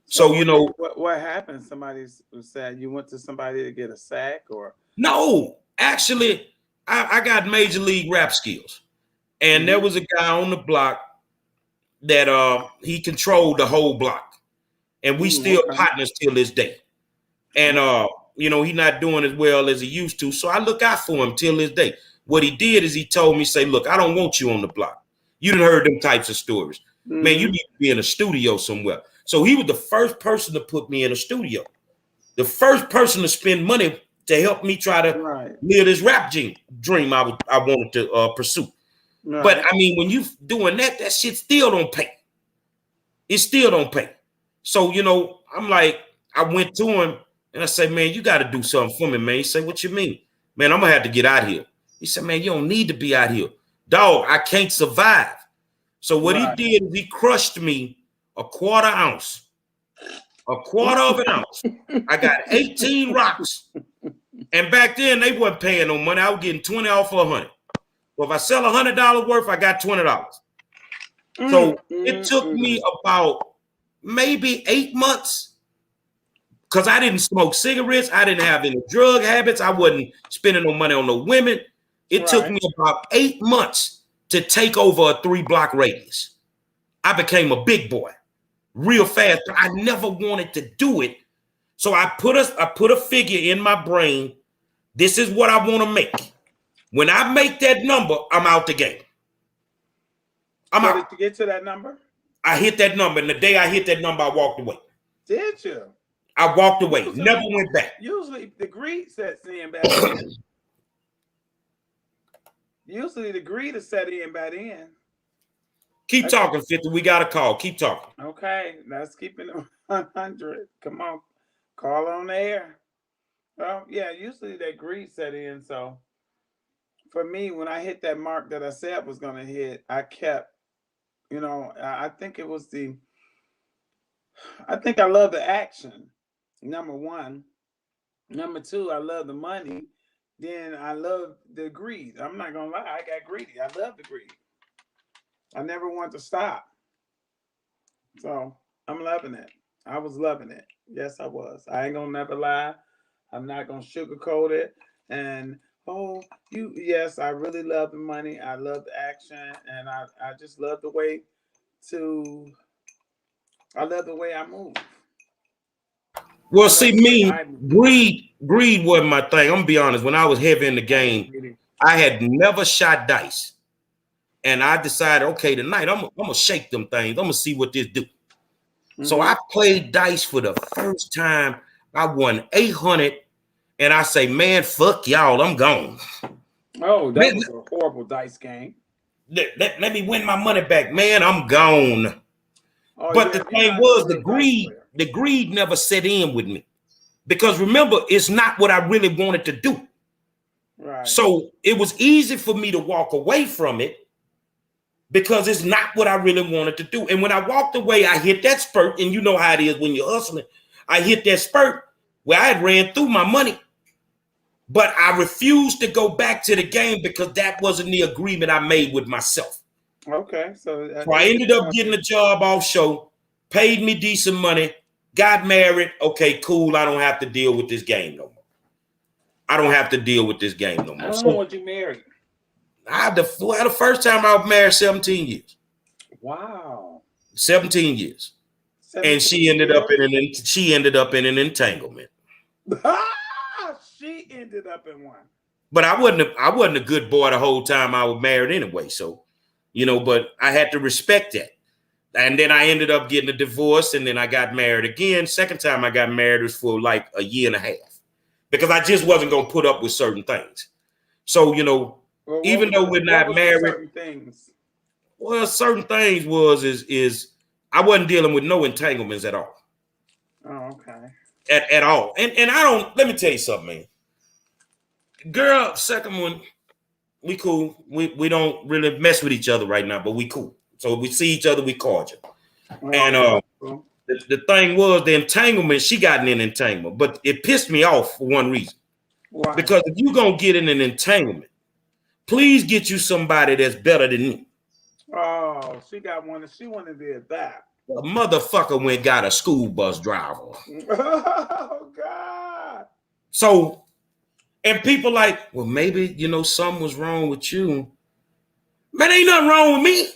A: So you know.
B: What happened? Somebody said you went to somebody to get a sack or?
A: No, actually, I got major league rap skills. And there was a guy on the block that he controlled the whole block. And we still partners till this day. And, you know, he's not doing as well as he used to. So I look out for him till this day. What he did is he told me, say, look, I don't want you on the block. You done heard them types of stories. Man, you need to be in a studio somewhere. So he was the first person to put me in a studio. The first person to spend money to help me try to live this rap dream I wanted to pursue. Right. But I mean, when you doing that shit still don't pay. It still don't pay. So, you know, I'm like, I went to him and I said, man, you got to do something for me, man. He said, what you mean? Man, I'm going to have to get out here. He said, man, you don't need to be out here. Dog, I can't survive. So what he did is he crushed me a quarter of an ounce. I got 18 rocks. And back then they wasn't paying no money. I was getting 20 off for 100. Well, if I sell $100 worth, I got $20. So it took me about maybe 8 months because I didn't smoke cigarettes. I didn't have any drug habits. I wasn't spending no money on no women. It took me about 8 months to take over a 3-block radius. I became a big boy real fast. But I never wanted to do it. So I put a figure in my brain. This is what I want to make. When I make that number, I'm out the game. I'm
B: So
A: out.
B: did you get to that number?
A: I hit that number, and the day I hit that number, I walked away.
B: Did you?
A: I walked away. Never went back.
B: Usually the greed sets in by then. Usually the greed is set in by then.
A: Keep talking, 50. We got a call. Keep talking.
B: Okay, let's keep it 100. Come on, call on the air. Well, yeah, usually that greed set in. So for me, when I hit that mark that I said was going to hit, I kept, I think it was I think I love the action, number one. Number two, I love the money. Then I love the greed. I'm not going to lie, I got greedy. I love the greed. I never want to stop. So I'm loving it. I was loving it. Yes, I was. I ain't gonna never lie. I'm not gonna sugarcoat it. And yes, I really love the money. I love the action, and I just love the way I love the way I move.
A: Well, see, greed wasn't my thing. I'm gonna be honest. When I was heavy in the game, I had never shot dice, and I decided, okay, tonight I'm gonna shake them things. I'm gonna see what this do. So I played dice for the first time. I won 800, and I say, man, fuck y'all, I'm gone.
B: Oh, that was a horrible dice game.
A: Let me win my money back, man. I'm gone.
B: Oh,
A: but the thing was, the greed never set in with me, because remember, it's not what I really wanted to do.
B: Right.
A: So it was easy for me to walk away from it, because it's not what I really wanted to do. And when I walked away, I hit that spurt, and you know how it is when you're hustling. I hit that spurt where I had ran through my money, but I refused to go back to the game because that wasn't the agreement I made with myself.
B: Okay, so
A: I ended up getting a job offshore, paid me decent money, got married. Okay, cool. I don't have to deal with this game no more. I don't have to deal with this game no more.
B: I don't know what you married.
A: The first time I was married 17 years.
B: Wow.
A: 17 years. 17 and she ended up in an entanglement.
B: She ended up in one.
A: But I wasn't a good boy the whole time I was married anyway. So, but I had to respect that. And then I ended up getting a divorce, and then I got married again. Second time I got married was for like a year and a half, because I just wasn't going to put up with certain things. So, even though we're not married, certain things is I wasn't dealing with no entanglements at all.
B: Oh, okay.
A: At all. And I don't, let me tell you something, man. Girl, second one, we cool. We don't really mess with each other right now, but we cool. So if we see each other, we cordial. And the thing was, the entanglement, she got in an entanglement, but it pissed me off for one reason.
B: Why?
A: Because if you're going to get in an entanglement, please get you somebody that's better than me.
B: Oh, she got one, and she wanted to do that.
A: A motherfucker went got a school bus driver.
B: Oh, God.
A: So, and people like, well, maybe, something was wrong with you. Man, ain't nothing wrong with me.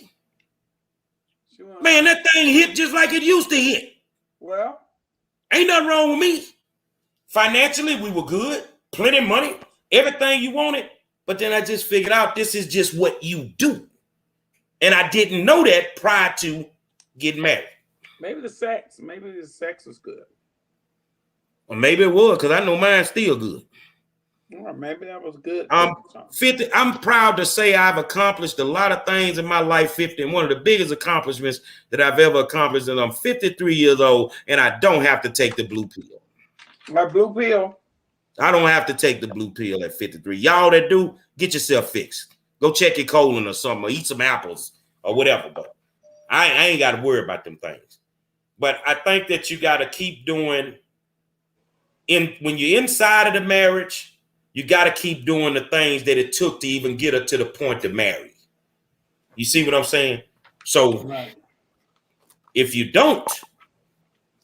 A: Man, that thing hit just like it used to hit.
B: Well,
A: ain't nothing wrong with me. Financially, we were good. Plenty of money. Everything you wanted. But then I just figured out this is just what you do. And I didn't know that prior to getting married.
B: Maybe the sex was good.
A: Or maybe it was, because I know mine's still good.
B: Or maybe that was good.
A: 50. I'm proud to say I've accomplished a lot of things in my life, 50. And one of the biggest accomplishments that I've ever accomplished, and I'm 53 years old, and I don't have to take the blue pill.
B: My blue pill?
A: I don't have to take the blue pill at 53. Y'all that do, get yourself fixed. Go check your colon or something, or eat some apples or whatever. But I ain't got to worry about them things. But I think that you got to keep doing, when you're inside of the marriage, you got to keep doing the things that it took to even get her to the point to marry. You see what I'm saying? So if you don't,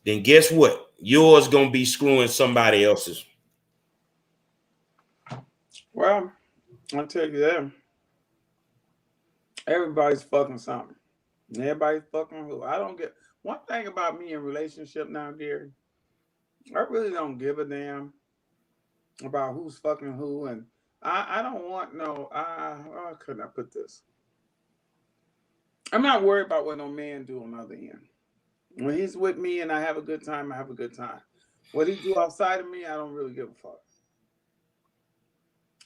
A: then guess what? Yours going to be screwing somebody else's.
B: Well, I'll tell you that. Everybody's fucking something. Everybody's fucking who. I don't get one thing about me in relationship now, Gary. I really don't give a damn about who's fucking who, and I don't want no. How could I put this? I'm not worried about what no man do on the other end. When he's with me and I have a good time, I have a good time. What he do outside of me, I don't really give a fuck.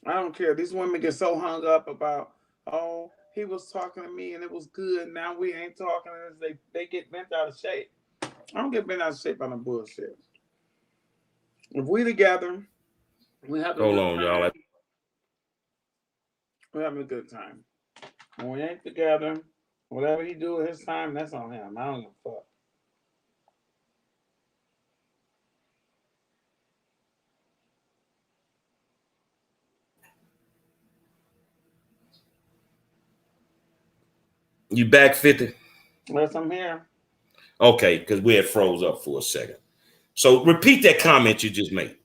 B: I don't care. These women get so hung up about, oh, he was talking to me and it was good. Now we ain't talking. They get bent out of shape. I don't get bent out of shape on the bullshit. If we together, we have a
A: Hold
B: good
A: on,
B: time.
A: y'all.
B: We're having a good time. When we ain't together, whatever he do at his time, that's on him. I don't give a fuck.
A: You back 50?
B: Yes, I'm here.
A: Okay, because we had froze up for a second. So repeat that comment you just made.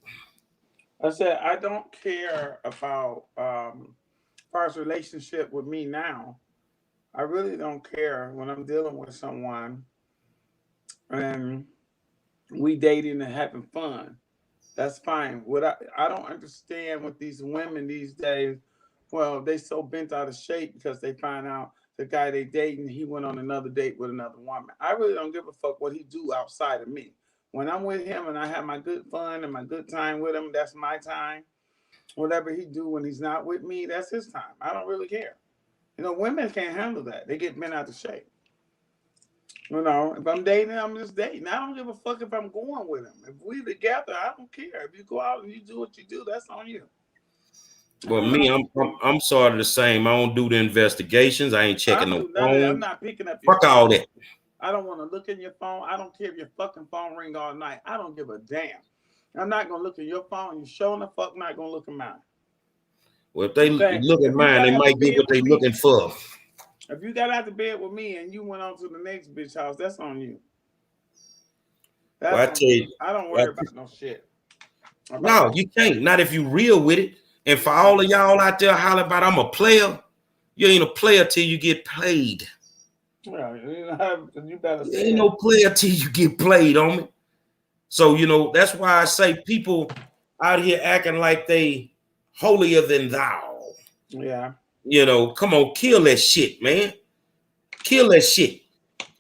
B: I said I don't care about Far's relationship with me now. I really don't care when I'm dealing with someone and we dating and having fun. That's fine. What I don't understand with these women these days, well, they so bent out of shape because they find out the guy they dating, he went on another date with another woman. I really don't give a fuck what he do outside of me. When I'm with him and I have my good fun and my good time with him, that's my time. Whatever he do when he's not with me, that's his time. I don't really care. You know, women can't handle that. They get bent out of shape. You know, if I'm dating, I'm just dating. I don't give a fuck if I'm going with him. If we together, I don't care. If you go out and you do what you do, that's on you.
A: Well, me, I'm sort of the same. I don't do the investigations. I ain't checking no phone.
B: I'm not picking up your
A: Fuck all that.
B: I don't want to look in your phone. I don't care if your fucking phone ring all night. I don't give a damn. I'm not gonna look at your phone. You sure the fuck not gonna look at mine.
A: Well, if they look at mine, they might get what they looking for.
B: If you got out of bed with me and you went on to the next bitch house, that's on you. That's
A: well, I tell you,
B: I don't worry about no shit.
A: No, you can't. Not if you real with it. And for all of y'all out there hollering about I'm a player, you ain't a player till you get played.
B: Well, you better say
A: you ain't no player till you get played on me. So, you know, that's why I say people out here acting like they holier than thou.
B: Yeah.
A: You know, come on, kill that shit, man. Kill that shit.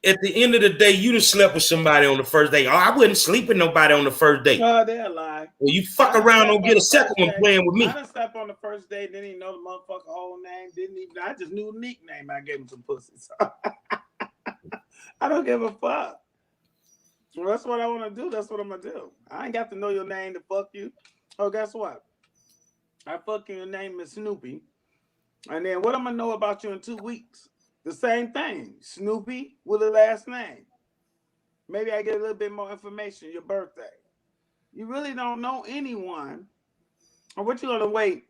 A: At the end of the day, you done slept with somebody on the first day. Oh, I wouldn't sleep with nobody on the first date.
B: Oh, they'll lie.
A: Well, you fuck around and get a second one playing with me.
B: I done slept on the first day, didn't even know the motherfucker whole name. I just knew the nickname. I gave him some pussy. So I don't give a fuck. Well, that's what I want to do. That's what I'm gonna do. I ain't got to know your name to fuck you. Oh, guess what? I fuck you, your name is Snoopy. And then what I'm gonna know about you in 2 weeks? The same thing. Snoopy with a last name. Maybe I get a little bit more information. Your birthday. You really don't know anyone. Or what you gonna wait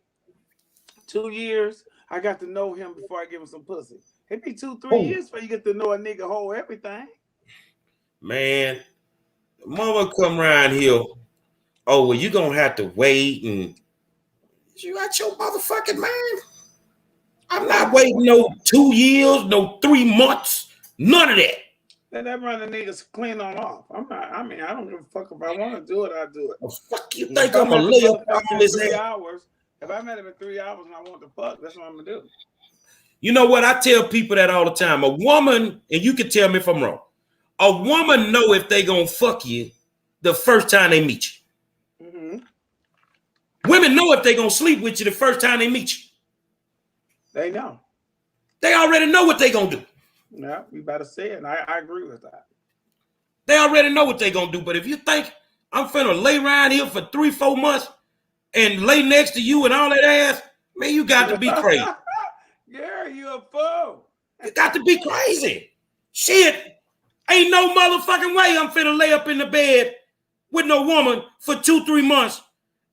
B: 2 years? I got to know him before I give him some pussy. It'd be 2-3 years before you get to know a nigga whole everything.
A: Man, mama come around here. Oh, well, you gonna have to wait and you got your motherfucking mind. I'm not waiting no 2 years, no 3 months, none of that.
B: Let that run the niggas clean on off. I don't give a fuck if I want to do it, I'll do it.
A: Well, fuck you think I'm gonna lay up on this
B: 3 hours. If I met him in 3 hours and I want to fuck, that's what I'm gonna do.
A: You know what? I tell people that all the time. A woman, and you can tell me if I'm wrong, a woman know if they gonna fuck you the first time they meet you. Mm-hmm. Women know if they gonna sleep with you the first time they meet you.
B: They know.
A: They already know what they gonna do.
B: Yeah, you better say it. And I agree with that.
A: They already know what they gonna do. But if you think I'm finna lay around here for 3-4 months and lay next to you and all that ass, man, you got to be crazy.
B: Yeah, you a fool.
A: You got to be crazy. Shit. Ain't no motherfucking way I'm finna lay up in the bed with no woman for 2-3 months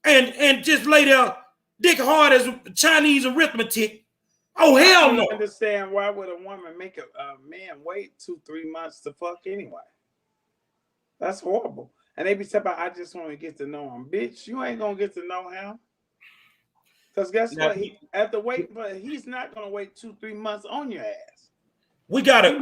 A: and just lay there dick hard as Chinese arithmetic. Oh, hell no.
B: I understand why would a woman make a man wait 2-3 months to fuck anyway. That's horrible. And they be saying, I just want to get to know him. Bitch, you ain't going to get to know him. Because guess what? He's not going to wait 2-3 months on your ass.
A: We got a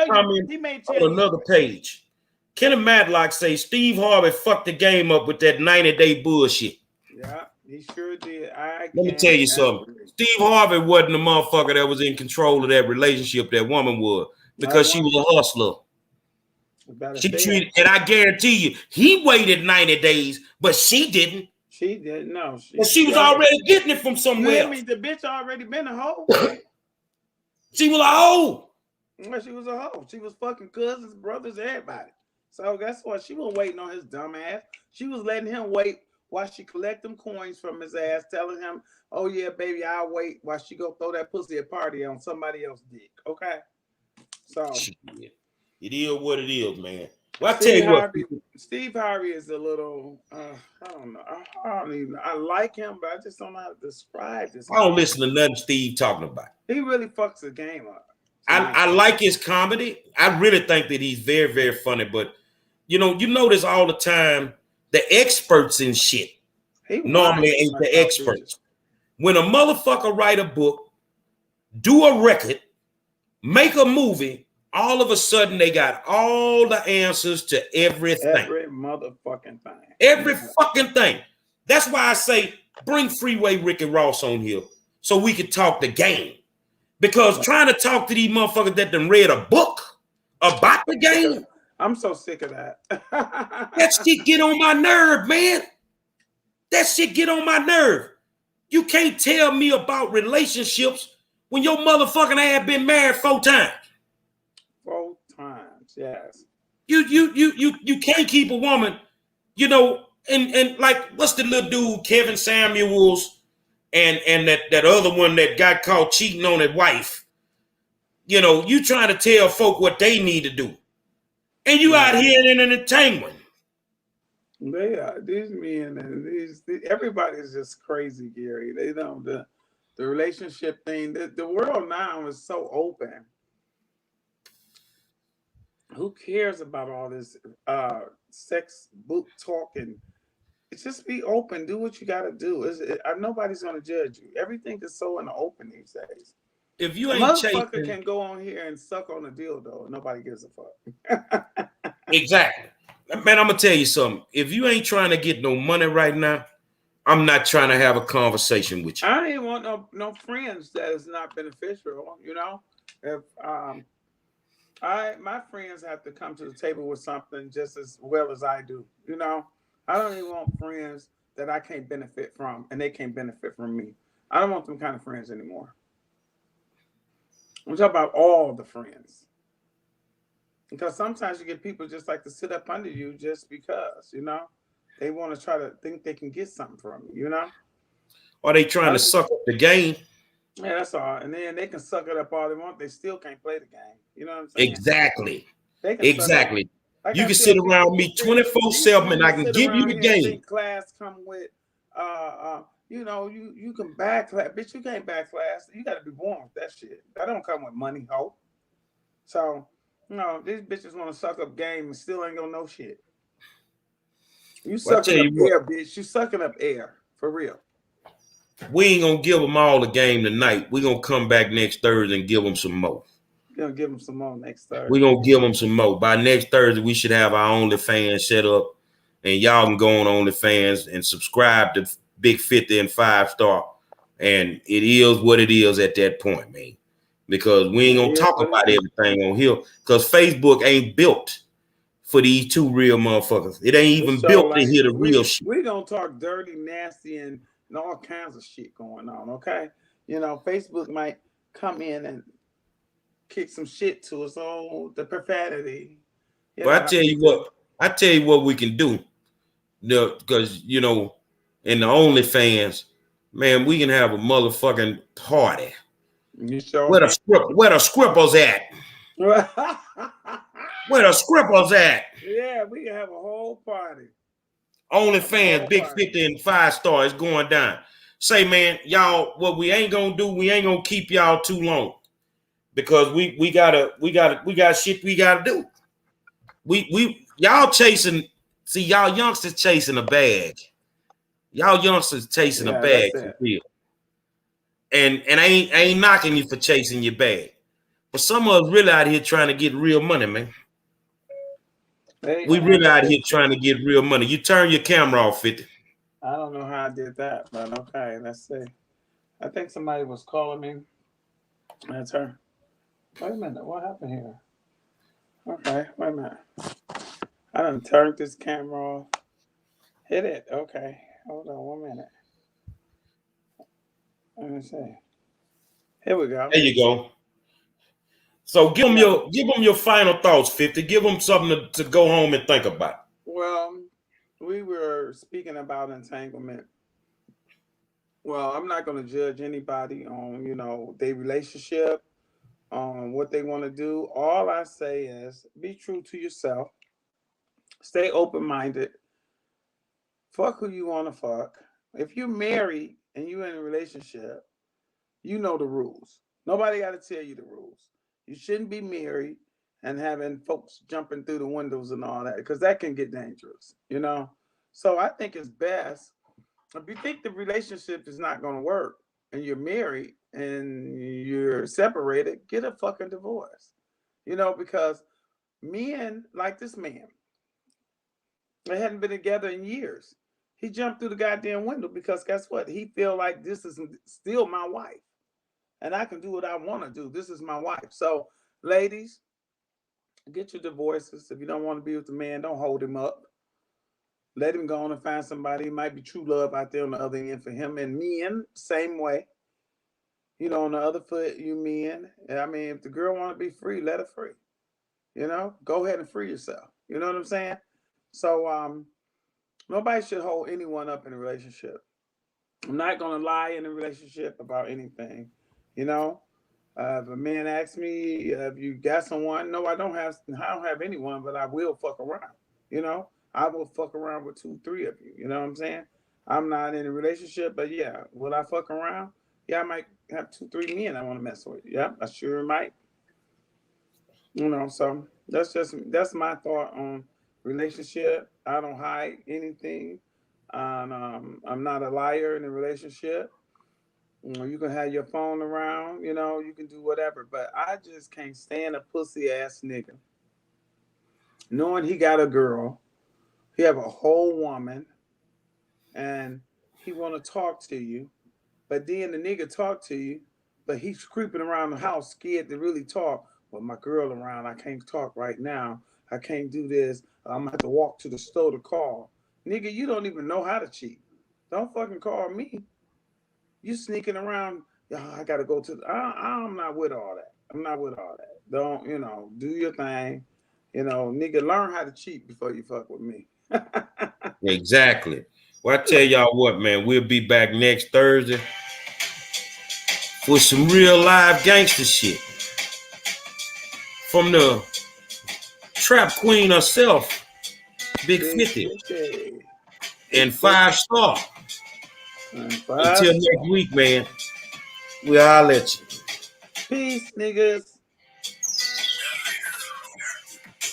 A: comment on another page. Kenneth Matlock say Steve Harvey fucked the game up with that 90-day bullshit.
B: Yeah, he sure did.
A: Let me tell you something. Steve Harvey wasn't the motherfucker that was in control of that relationship that woman was. because she was a hustler. She treated, and I guarantee you, he waited 90 days, but she didn't.
B: She didn't. No,
A: she was already getting it from somewhere else.
B: I mean, the bitch already been a hoe.
A: She was a hoe.
B: She was a hoe. She was fucking cousins, brothers, everybody. So guess what? She wasn't waiting on his dumb ass. She was letting him wait while she collect them coins from his ass, telling him, "Oh yeah, baby, I'll wait while she go throw that pussy a party on somebody else's dick." Okay. So
A: it is what it is, man. Well, I tell you what,
B: Steve Harvey is a little. I don't know. I like him, but I just don't know how to describe this.
A: I don't listen to nothing Steve talking about.
B: He really fucks the game up.
A: I like his comedy. I really think that he's very, very funny. But you notice all the time the experts in shit normally ain't the experts. When a motherfucker write a book, do a record, make a movie, all of a sudden they got all the answers to everything.
B: Every motherfucking thing.
A: Every fucking thing. That's why I say bring Freeway Ricky Ross on here so we can talk the game. Because trying to talk to these motherfuckers that done read a book about the game.
B: I'm so sick of that.
A: That shit get on my nerve, man. That shit get on my nerve. You can't tell me about relationships when your motherfucking ass been married 4 times.
B: 4 times, yes.
A: You can't keep a woman, and like what's the little dude, Kevin Samuels, and that other one that got caught cheating on his wife. You trying to tell folk what they need to do. And you out here in an entanglement.
B: They are these men and everybody's just crazy, Gary. They don't the relationship thing. The world now is so open. Who cares about all this sex book talking? It's just be open. Do what you got to do. Nobody's gonna judge you. Everything is so in the open these days.
A: If you ain't
B: motherfucker can go on here and suck on a dildo, nobody gives a fuck.
A: Exactly. Man, I'm gonna tell you something. If you ain't trying to get no money right now, I'm not trying to have a conversation with you.
B: I ain't want no friends that is not beneficial. If my friends have to come to the table with something just as well as I do. I don't even want friends that I can't benefit from and they can't benefit from me. I don't want them kind of friends anymore. I'm talking about all the friends. Because sometimes you get people just like to sit up under you just because, they want to try to think they can get something from you,
A: Or they trying to suck up the game.
B: Yeah, that's all. And then they can suck it up all they want. They still can't play the game. You know what I'm saying?
A: Exactly.
B: Exactly. Like
A: you can sit around me 24/7 and I can give you the game.
B: Class come with, you can back class. Bitch, you can't back class. You got to be born with that shit. That don't come with money, ho. So, these bitches want to suck up game and still ain't gonna know shit. You sucking up air, bitch. You sucking up air. For real.
A: We ain't gonna give them all the game tonight. We're gonna come back next Thursday and give them some more.
B: We're gonna give them some more next Thursday.
A: We're gonna give them some more. By next Thursday, we should have our OnlyFans set up, and y'all can go on OnlyFans and subscribe to Big 50 and 5 Star. And it is what it is at that point, man. Because we ain't gonna talk about everything on here. Because Facebook ain't built for these two real motherfuckers. It ain't even built to hear the real shit.
B: We gonna talk dirty, nasty, and all kinds of shit going on. Okay, Facebook might come in and kick some shit to us. Oh, the profanity.
A: But I tell you what we can do. Because in the OnlyFans, man, we can have a motherfucking party.
B: You sure?
A: Where the scrippers at? Where the scrippers at?
B: Yeah, we can have a whole party.
A: OnlyFans, Big 50 and 5 Star is going down. Say, man, y'all, what we ain't gonna do, we ain't gonna keep y'all too long. Because we got shit we gotta do. Y'all chasing, see, y'all youngsters chasing a bag. Y'all youngsters chasing a bag for real. And I ain't knocking you for chasing your bag. But some of us really out here trying to get real money, man. We really out here trying to get real money. You turn your camera off, 50.
B: I don't know how I did that, but okay, let's see. I think somebody was calling me. That's her. Wait a minute, what happened here? Okay, wait a minute. I done turned this camera off. Hit it. Okay. Hold on 1 minute. Let me see. Here we go.
A: There you go. So give them your final thoughts, 50. Give them something to go home and think about.
B: Well, we were speaking about entanglement. Well, I'm not going to judge anybody on, their relationship, on what they want to do. All I say is be true to yourself. Stay open-minded. Fuck who you want to fuck. If you're married and you're in a relationship, you know the rules. Nobody got to tell you the rules. You shouldn't be married and having folks jumping through the windows and all that, because that can get dangerous, So I think it's best, if you think the relationship is not going to work and you're married and you're separated, get a fucking divorce. Because men, like this man, they hadn't been together in years. He jumped through the goddamn window because guess what? He feel like this is still my wife. And I can do what I want to do. This is my wife. So, ladies, get your divorces. If you don't want to be with the man, don't hold him up. Let him go on and find somebody. It might be true love out there on the other end for him. And men, same way. On the other foot, you men. I mean, if the girl want to be free, let her free. Go ahead and free yourself. You know what I'm saying? So, nobody should hold anyone up in a relationship. I'm not going to lie in a relationship about anything. If a man asks me, "Have you got someone?" No, I don't have anyone, but I will fuck around. I will fuck around with 2, 3 of you. You know what I'm saying? I'm not in a relationship, but yeah, will I fuck around? Yeah, I might have 2, 3 men I want to mess with. Yeah, I sure might. So that's my thought on relationship. I don't hide anything. And, I'm not a liar in a relationship. You can have your phone around, you can do whatever. But I just can't stand a pussy ass nigga. Knowing he got a girl, he have a whole woman, and he want to talk to you. But then the nigga talk to you, but he's creeping around the house scared to really talk. Well, my girl around, I can't talk right now. I can't do this. I'm gonna have to walk to the store to call. Nigga, you don't even know how to cheat. Don't fucking call me. You sneaking around. I gotta go to. I'm not with all that. I'm not with all that. Don't do your thing. Nigga, learn how to cheat before you fuck with me.
A: Exactly. Well, I tell y'all what, man, we'll be back next Thursday with some real live gangster shit from the trap queen herself, Big 50,
B: 50.
A: and 5-star. Until next week, man. We'll holler at you.
B: Peace, niggas.